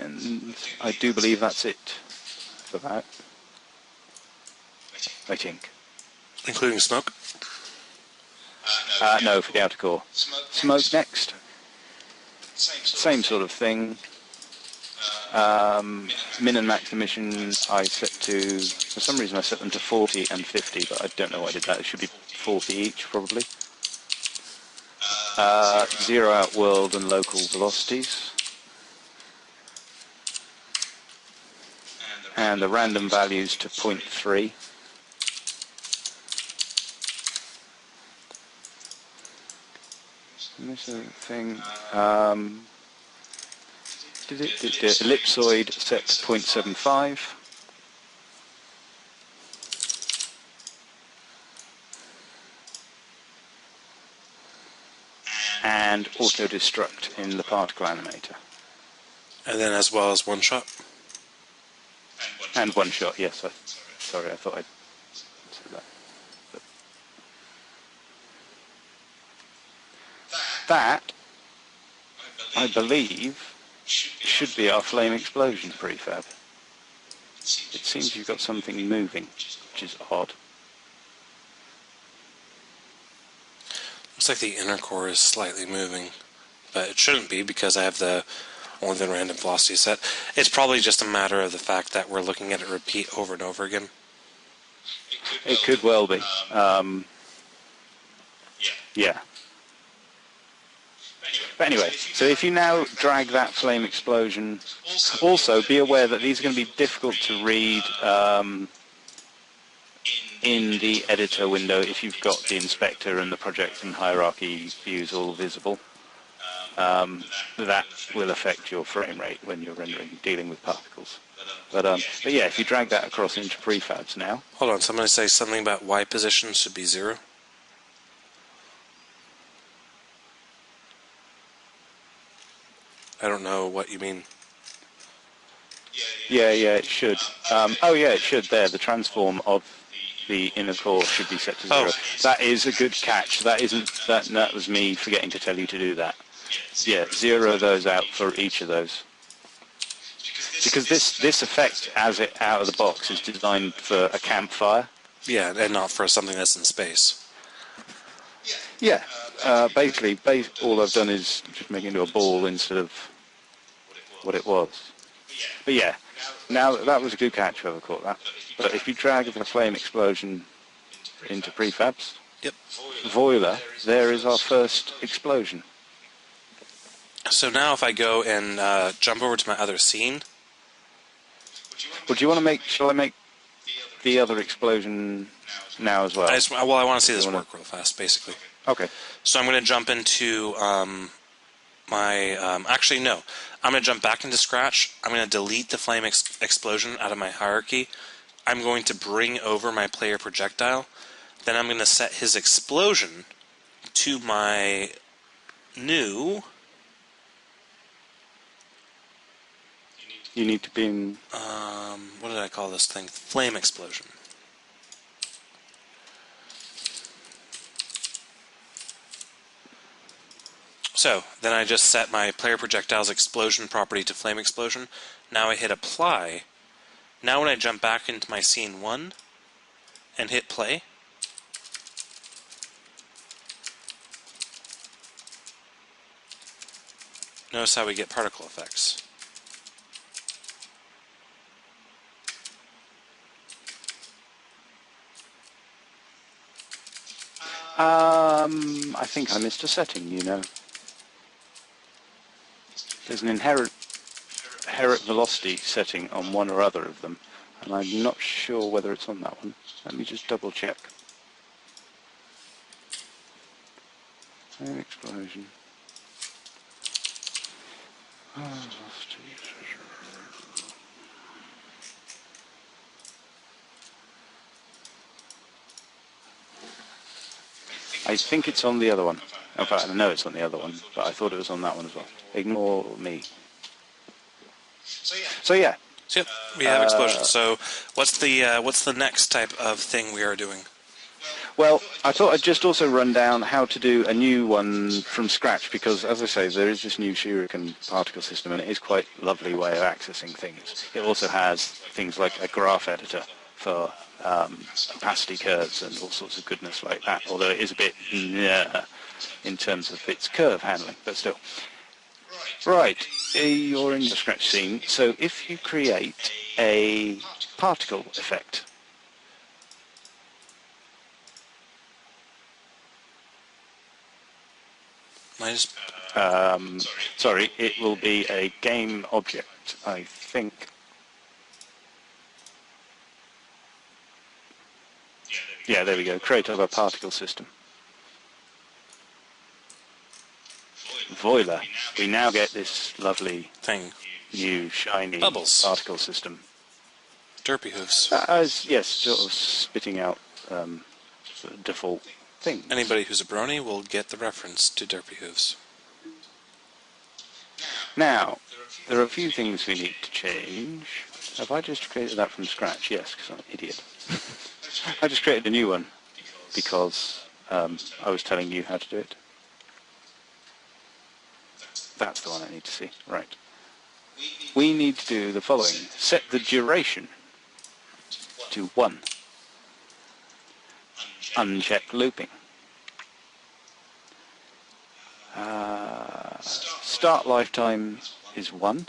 And I do believe that's it for that. I think. Including smoke? No, for the outer core. Smoke next. Same sort of thing. Min and max emissions I set to, for some reason I set them to 40 and 50, but I don't know why I did that. It should be 40 each, probably. Zero out world and local velocities. And the random values to 0.3. And this other thing, ellipsoid set to 0.75. And auto-destruct in the particle animator. And then as well as one shot. And one shot, yes. Sorry, I thought I'd said that. But that, I believe, should be our flame explosion prefab. It seems you've got something moving, which is odd. Looks like the inner core is slightly moving, but it shouldn't be because I have only the random velocity set. It's probably just a matter of the fact that we're looking at it repeat over and over again. It could well be. Yeah. But anyway, so if you now drag that flame explosion, also be aware that these are going to be difficult to read in the editor window if you've got the inspector and the project and hierarchy views all visible. That will affect your frame rate when you're dealing with particles. But yeah, if you drag that across into prefabs now. Hold on, somebody say something about Y position should be 0. I don't know what you mean. Yeah, it should. Oh yeah, it should there. The transform of the inner core should be set to 0. That is a good catch. That was me forgetting to tell you to do that. Yeah, 0 those out for each of those. Because this effect, as it out of the box, is designed for a campfire. Yeah, and not for something that's in space. Yeah, basically, all I've done is just make it into a ball instead of what it was. But yeah, now that was a good catch, whoever caught that. But if you drag the flame explosion into prefabs, yep. Voiler, there is our first explosion. So now if I go and jump over to my other scene. Well, do you want to shall I make the other explosion now as well? I want to see this work real fast, basically. Okay. So I'm going to jump into actually, no. I'm going to jump back into Scratch. I'm going to delete the flame explosion out of my hierarchy. I'm going to bring over my player projectile. Then I'm going to set his explosion to my new... You need to be in... what did I call this thing? Flame explosion. So, then I just set my player projectile's explosion property to flame explosion. Now I hit apply. Now when I jump back into my scene 1 and hit play, notice how we get particle effects. I think I missed a setting, you know. There's an inherent velocity setting on one or other of them, and I'm not sure whether it's on that one. Let me just double check. Flame explosion. I think it's on the other one. In fact, I know it's on the other one, but I thought it was on that one as well. Ignore me. So yeah. So yep, we have explosions. So what's the next type of thing we are doing? Well, I thought I'd just also run down how to do a new one from scratch, because, as I say, there is this new shuriken particle system, and it is quite a lovely way of accessing things. It also has things like a graph editor for opacity curves and all sorts of goodness like that, although it is a bit in terms of its curve handling, but still. Right, you're in the scratch scene, so if you create a particle effect, sorry, it will be a game object, I think. Yeah, there we go. Create of a particle system. Voiler. We now get this lovely thing. new shiny Bubbles. particle system. Derpy hooves. Yes, sort of spitting out sort of default things. Anybody who's a brony will get the reference to Derpy hooves. Now, there are a few things we need to change. Have I just created that from scratch? Yes, because I'm an idiot. I just created a new one because I was telling you how to do it. That's the one I need to see. Right. We need to do the following. Set the duration to 1. Uncheck looping. Start lifetime is 1.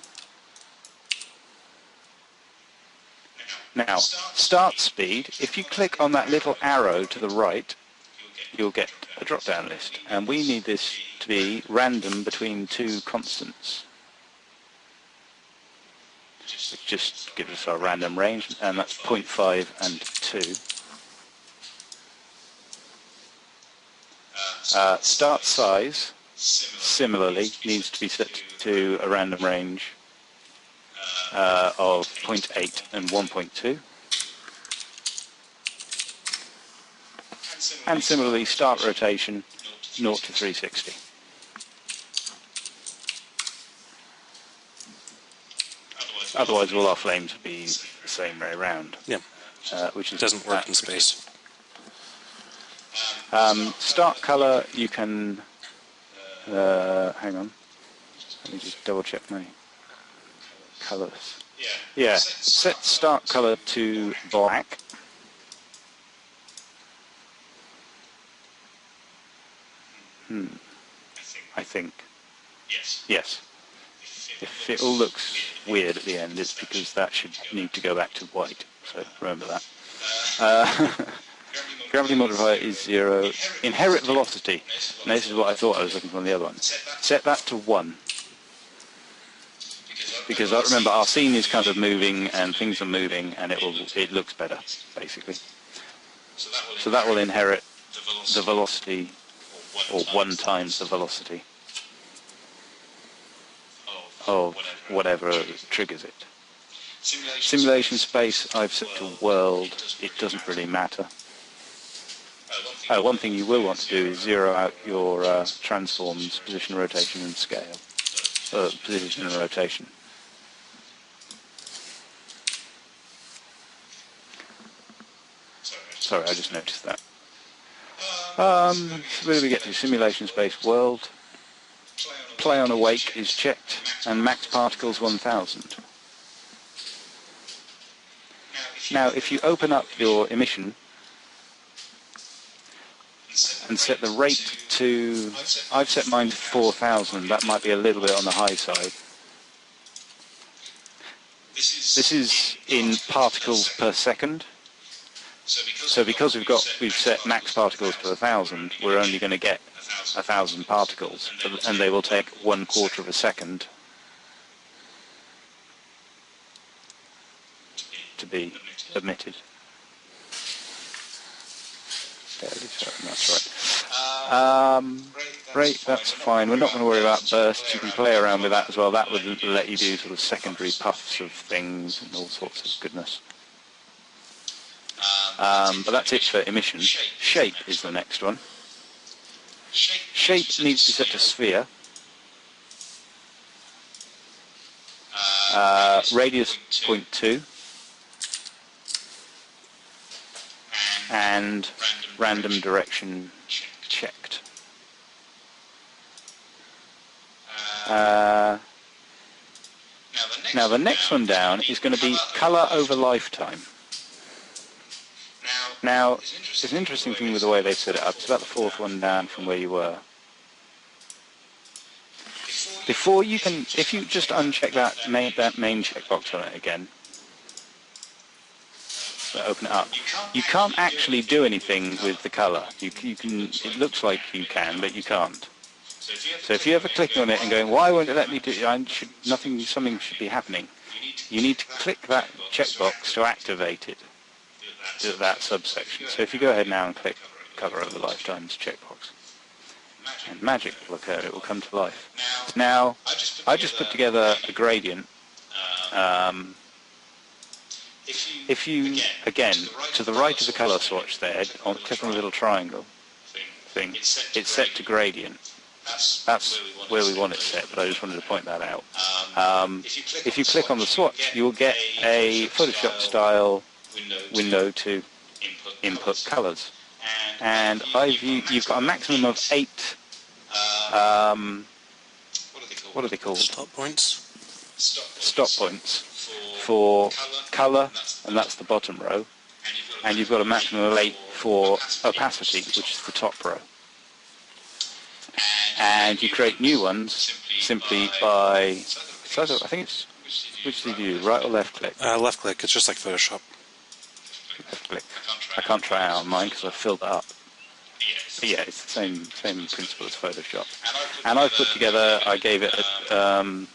Now, start speed, if you click on that little arrow to the right, you'll get a drop-down list. And we need this to be random between 2 constants. It just gives us our random range, and that's 0.5 and 2. Start size, similarly, needs to be set to a random range of 0.8 and 1.2. And similarly, start rotation, 0 to 360. Otherwise, all our flames would be the same way around. Yeah. Which is Doesn't work in space. Start color, you can... hang on. Let me just double check my colors. Yeah, set start color to black. I think. Yes. If it all looks weird at the end, it's because that should need to go back to white. So remember that. Gravity modifier is 0. Inherit velocity. Now this is what I thought I was looking for on the other one. Set that to 1. Because I remember our scene is kind of moving and things are moving and it looks better, basically. So that will inherit the velocity, or 1 times the velocity of whatever triggers it. Simulation space I've set to world. It doesn't really matter. One thing you will want to do is zero out your transforms, position, rotation and scale. Position and rotation. Sorry, I just noticed that. Where do we get to? Simulation space, world. Play on awake is checked, and max particles 1000. Now, if you open up your emission and set the rate to, I've set mine to 4000, that might be a little bit on the high side. This is in particles per second. So because we've set max particles to 1000, we're only going to get 1000 particles, and they will take 1/4 of a second to be emitted. That's right. Great, that's fine. We're not going to worry about bursts. You can play around with that as well. That would let you do sort of secondary puffs of things and all sorts of goodness. But that's it for emission. Shape is the next one. Shape needs to be set to sphere. Radius 0.2. And random direction checked. Now the next one down is going to be color over lifetime. Now, it's an interesting thing with the way they set it up. It's about the 4th one down from where you were. Before you can, if you just uncheck that main checkbox on it again, so open it up, you can't actually do anything with the color. You can. It looks like you can, but you can't. So if you ever click on it and going, why won't it let me do? Something should be happening. You need to click that checkbox to activate it. That subsection. So if you go ahead now and click cover over lifetimes checkbox, and magic will occur, it will come to life. Now, I just put together a gradient if you, again, to the right of the colour swatch there, click on the little triangle thing, it's set to gradient. That's where we want it set, but I just wanted to point that out. If you click on the swatch, you will get a Photoshop style window to input colours. And you've got a maximum of 8, what are they called? Stop points. Stop points for colour, and that's the bottom row. And you've got a maximum of 8 for opacity, which is the top row. And you create new ones simply by, I think it's, which did you do, right or left click? Left click, it's just like Photoshop. Left click. I can't try it out on mine because I've filled it up. But yeah, it's the same principle as Photoshop. And I've put together, I gave it a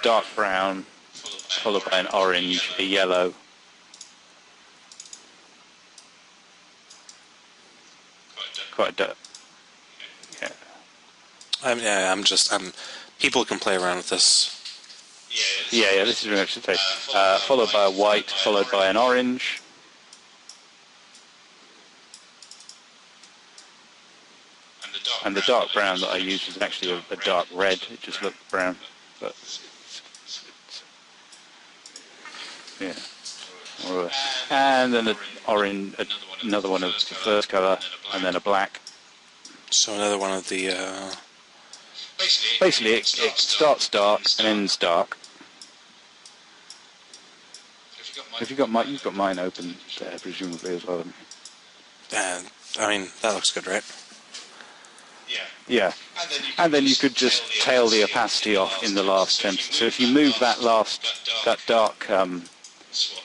dark brown, followed by an orange, a yellow. Quite a dark. People can play around with this. Yeah, this is very much the taste. Followed by a white, followed by an orange. And the dark brown that I used was actually a dark red. It just looked brown, but yeah. And then an orange, another one of the first colour, and then a black. So another one of the. Basically, it starts dark and ends dark. If you've got mine open there, presumably as well. Haven't you? I mean, that looks good, right? Yeah. And then you could just tail the opacity off in the last 10. So if you move that dark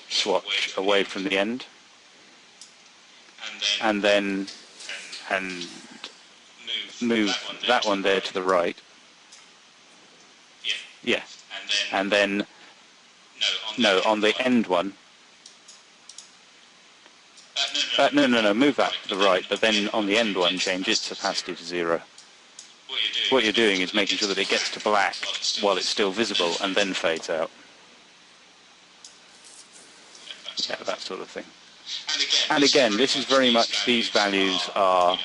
swatch away from the end, and then move that one there to the right. Yeah. And then on the end one. No, move that to the right, but then on the end one change its opacity to 0. What you're doing is making sure that it gets to black while it's still visible and then fades out. Yeah, that sort of thing. And again, this is very much, these values are,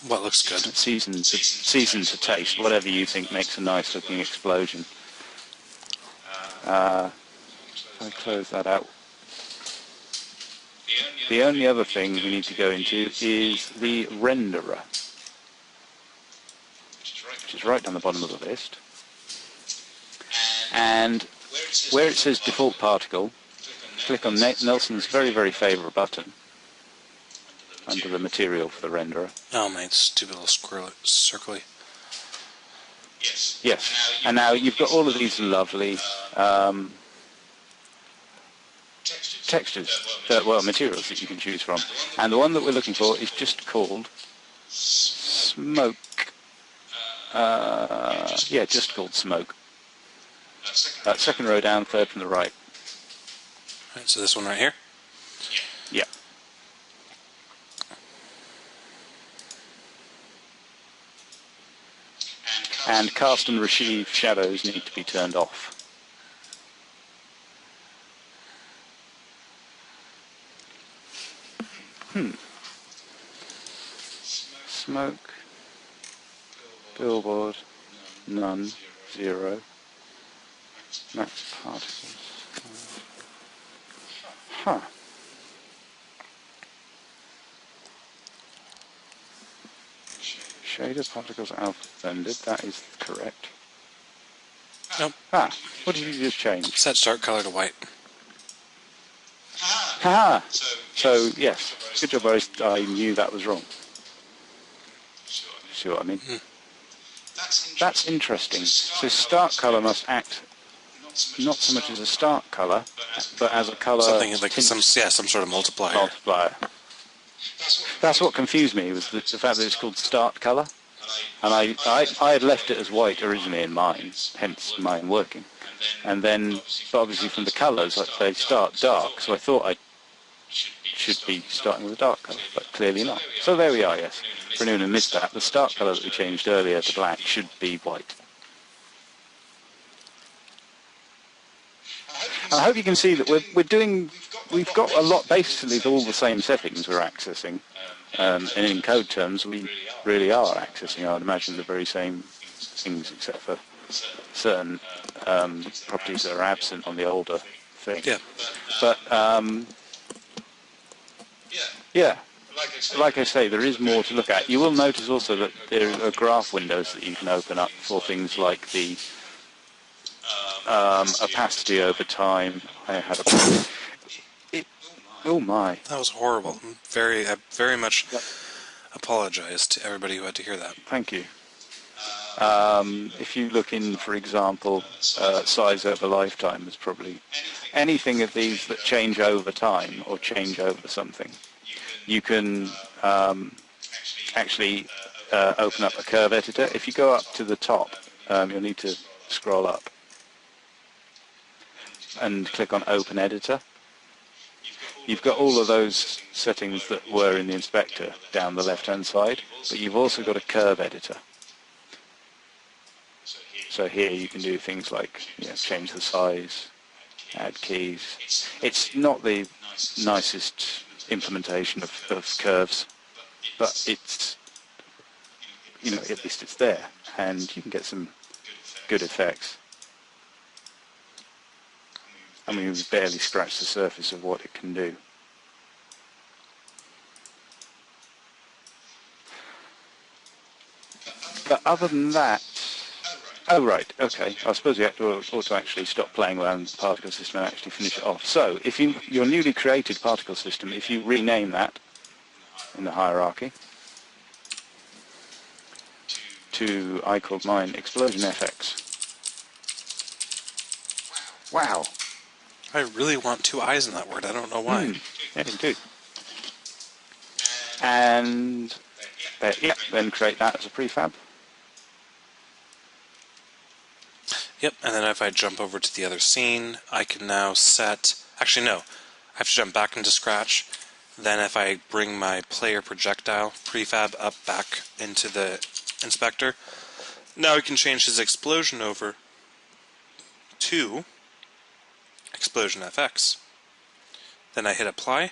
what looks good. Season to taste, whatever you think makes a nice looking explosion. Can I close that out? The only other thing we need to go into is the renderer, which is right down the bottom of the list. And where it says default particle, click on Nelson's very, very favourite button under the material for the renderer. Oh, my stupid little circly. Yes. And now you've got all of these lovely textures, materials that you can choose from. And the one that we're looking for is just called smoke. Just called smoke. Second row down, third from the right. Right, so this one right here? Yeah. And cast and receive shadows need to be turned off. Smoke, billboard, none, 0, max particles. Shader particles alpha blended, that is correct. Nope. What did you just change? Set start color to white. Haha! So, yes, good job, I knew that was wrong. See what I mean? That's interesting. So start color must act not so much as a start color, but as a color. Something like some sort of multiplier. That's what confused me, was the fact that it's called start color, and I had left it as white originally in mine, hence mine working, and then but obviously from the colors they start dark, so I thought I should be starting with a dark color, but clearly not. So there we are. Yes. For anyone who missed that, the start colour that we changed earlier to black should be white. I hope you can see that we've got a lot, basically all the same settings we're accessing. And in code terms, we really are accessing, I would imagine, the very same things, except for certain properties that are absent on the older thing. Yeah. But, yeah, like I say, there is more to look at. You will notice also that there are graph windows that you can open up for things like the opacity over time. I had oh my. That was horrible. I very much Yep. apologize to everybody who had to hear that. Thank you. If you look in, for example, size over lifetime is probably anything of these that change over time or change over something. You can actually open up a curve editor. If you go up to the top, you'll need to scroll up and click on Open Editor. You've got all of those settings that were in the inspector down the left-hand side, but you've also got a curve editor. So here you can do things like change the size, add keys. It's not the nicest implementation of curves, but it's, at least it's there, and you can get some good effects. I mean, we've barely scratched the surface of what it can do. But other than that, oh right, okay, I suppose you ought to actually stop playing around with the particle system and actually finish it off. So, if your newly created particle system, if you rename that in the hierarchy to, I called mine Explosion FX. Wow. I really want two eyes in that word. I don't know why. Yeah, you do. And then create that as a prefab. Yep, and then if I jump over to the other scene, I can now set... Actually, no. I have to jump back into Scratch. Then if I bring my player projectile prefab up back into the inspector, now I can change his explosion over to Explosion FX. Then I hit apply.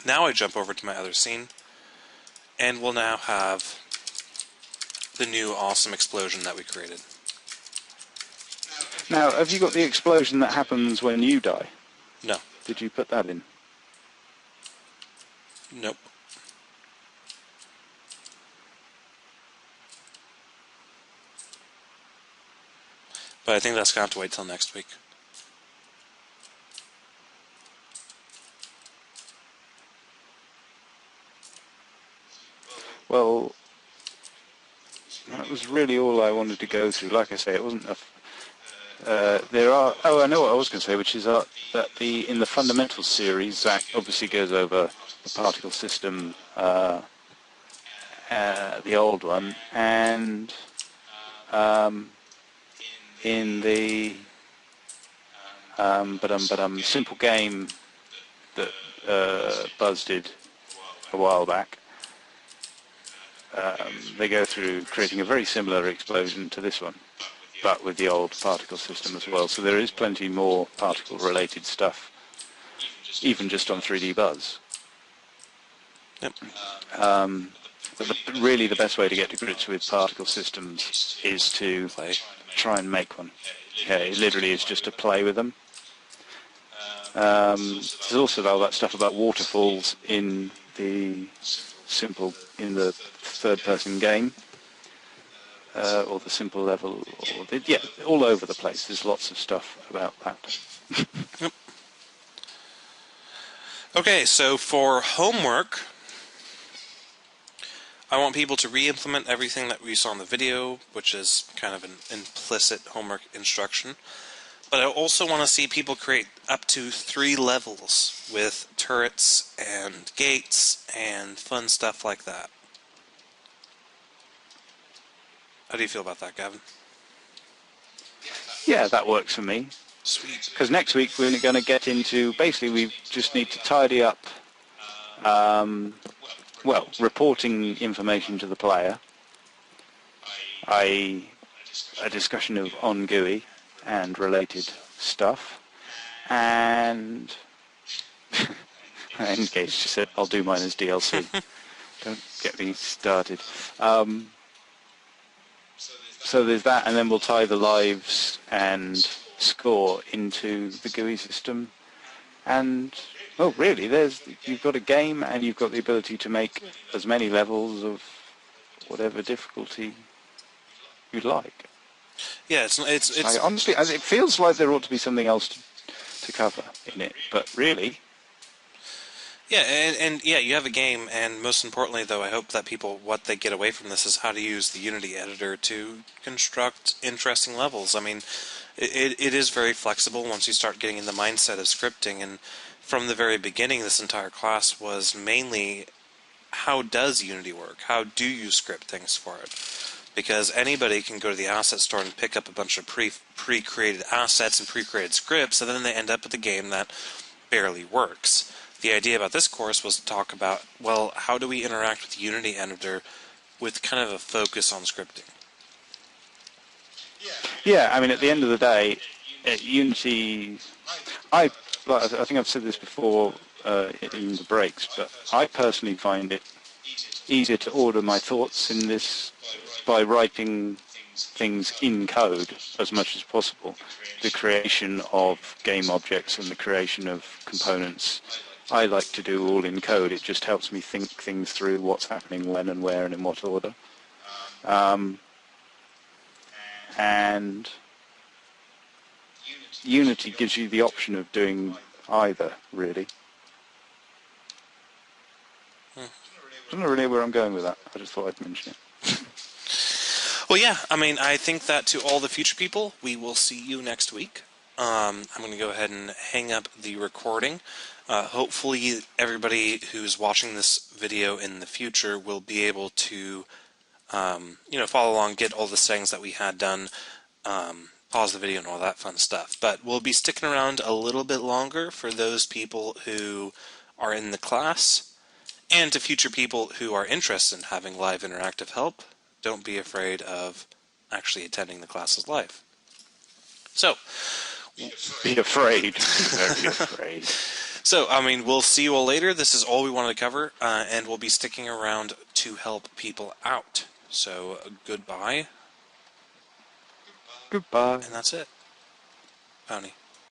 Now I jump over to my other scene, and we'll now have the new awesome explosion that we created. Now, have you got the explosion that happens when you die? No. Did you put that in? Nope. But I think that's going to have to wait till next week. Well, that was really all I wanted to go through. Like I say, it wasn't there are... Oh, I know what I was going to say, which is that in the fundamental series, Zach obviously goes over the particle system, the old one, and in the simple game that Buzz did a while back, they go through creating a very similar explosion to this one, but with the old particle system as well. So there is plenty more particle-related stuff, even just on 3D Buzz. Yep. But really the best way to get to grips with particle systems is to try and make one. Yeah, it literally is just to play with them. There's also all that stuff about waterfalls in the third-person game, or the simple level, all over the place. There's lots of stuff about that. Yep. Okay, so for homework, I want people to re-implement everything that we saw in the video, which is kind of an implicit homework instruction. But I also want to see people create up to 3 levels with turrets and gates and fun stuff like that. How do you feel about that, Gavin? Yeah, that works for me. Sweet. Because next week we're going to get into, basically we just need to tidy up, reporting information to the player, a discussion of on GUI and related stuff, And Engage just said, I'll do mine as DLC. Don't get me started. So there's that, and then we'll tie the lives and score into the GUI system. And, oh, really, you've got a game, and you've got the ability to make as many levels of whatever difficulty you'd like. Yeah, it's Honestly, it feels like there ought to be something else to cover in it, but really, yeah, and yeah, you have a game, and most importantly, though, I hope that people what they get away from this is how to use the Unity editor to construct interesting levels. I mean, it is very flexible once you start getting in the mindset of scripting, and from the very beginning, this entire class was mainly how does Unity work? How do you script things for it? Because anybody can go to the asset store and pick up a bunch of pre-created assets and pre-created scripts, and then they end up with a game that barely works. The idea about this course was to talk about, well, how do we interact with the Unity editor with kind of a focus on scripting? yeah, I mean, at the end of the day, Unity, I think I've said this before in the breaks, but I personally find it easier to order my thoughts in this by writing things in code as much as possible. The creation of game objects and the creation of components, I like to do all in code. It just helps me think things through, what's happening when and where and in what order. And Unity gives you the option of doing either, really. I don't know really where I'm going with that. I just thought I'd mention it. Well, yeah, I mean, I think that to all the future people, we will see you next week. I'm going to go ahead and hang up the recording. Hopefully everybody who's watching this video in the future will be able to, follow along, get all the settings that we had done, pause the video and all that fun stuff. But we'll be sticking around a little bit longer for those people who are in the class, and to future people who are interested in having live interactive help. Don't be afraid of actually attending the classes live. So, Be afraid. Very afraid. So, I mean, we'll see you all later. This is all we wanted to cover, and we'll be sticking around to help people out. So, goodbye. Goodbye. And that's it. Bounty.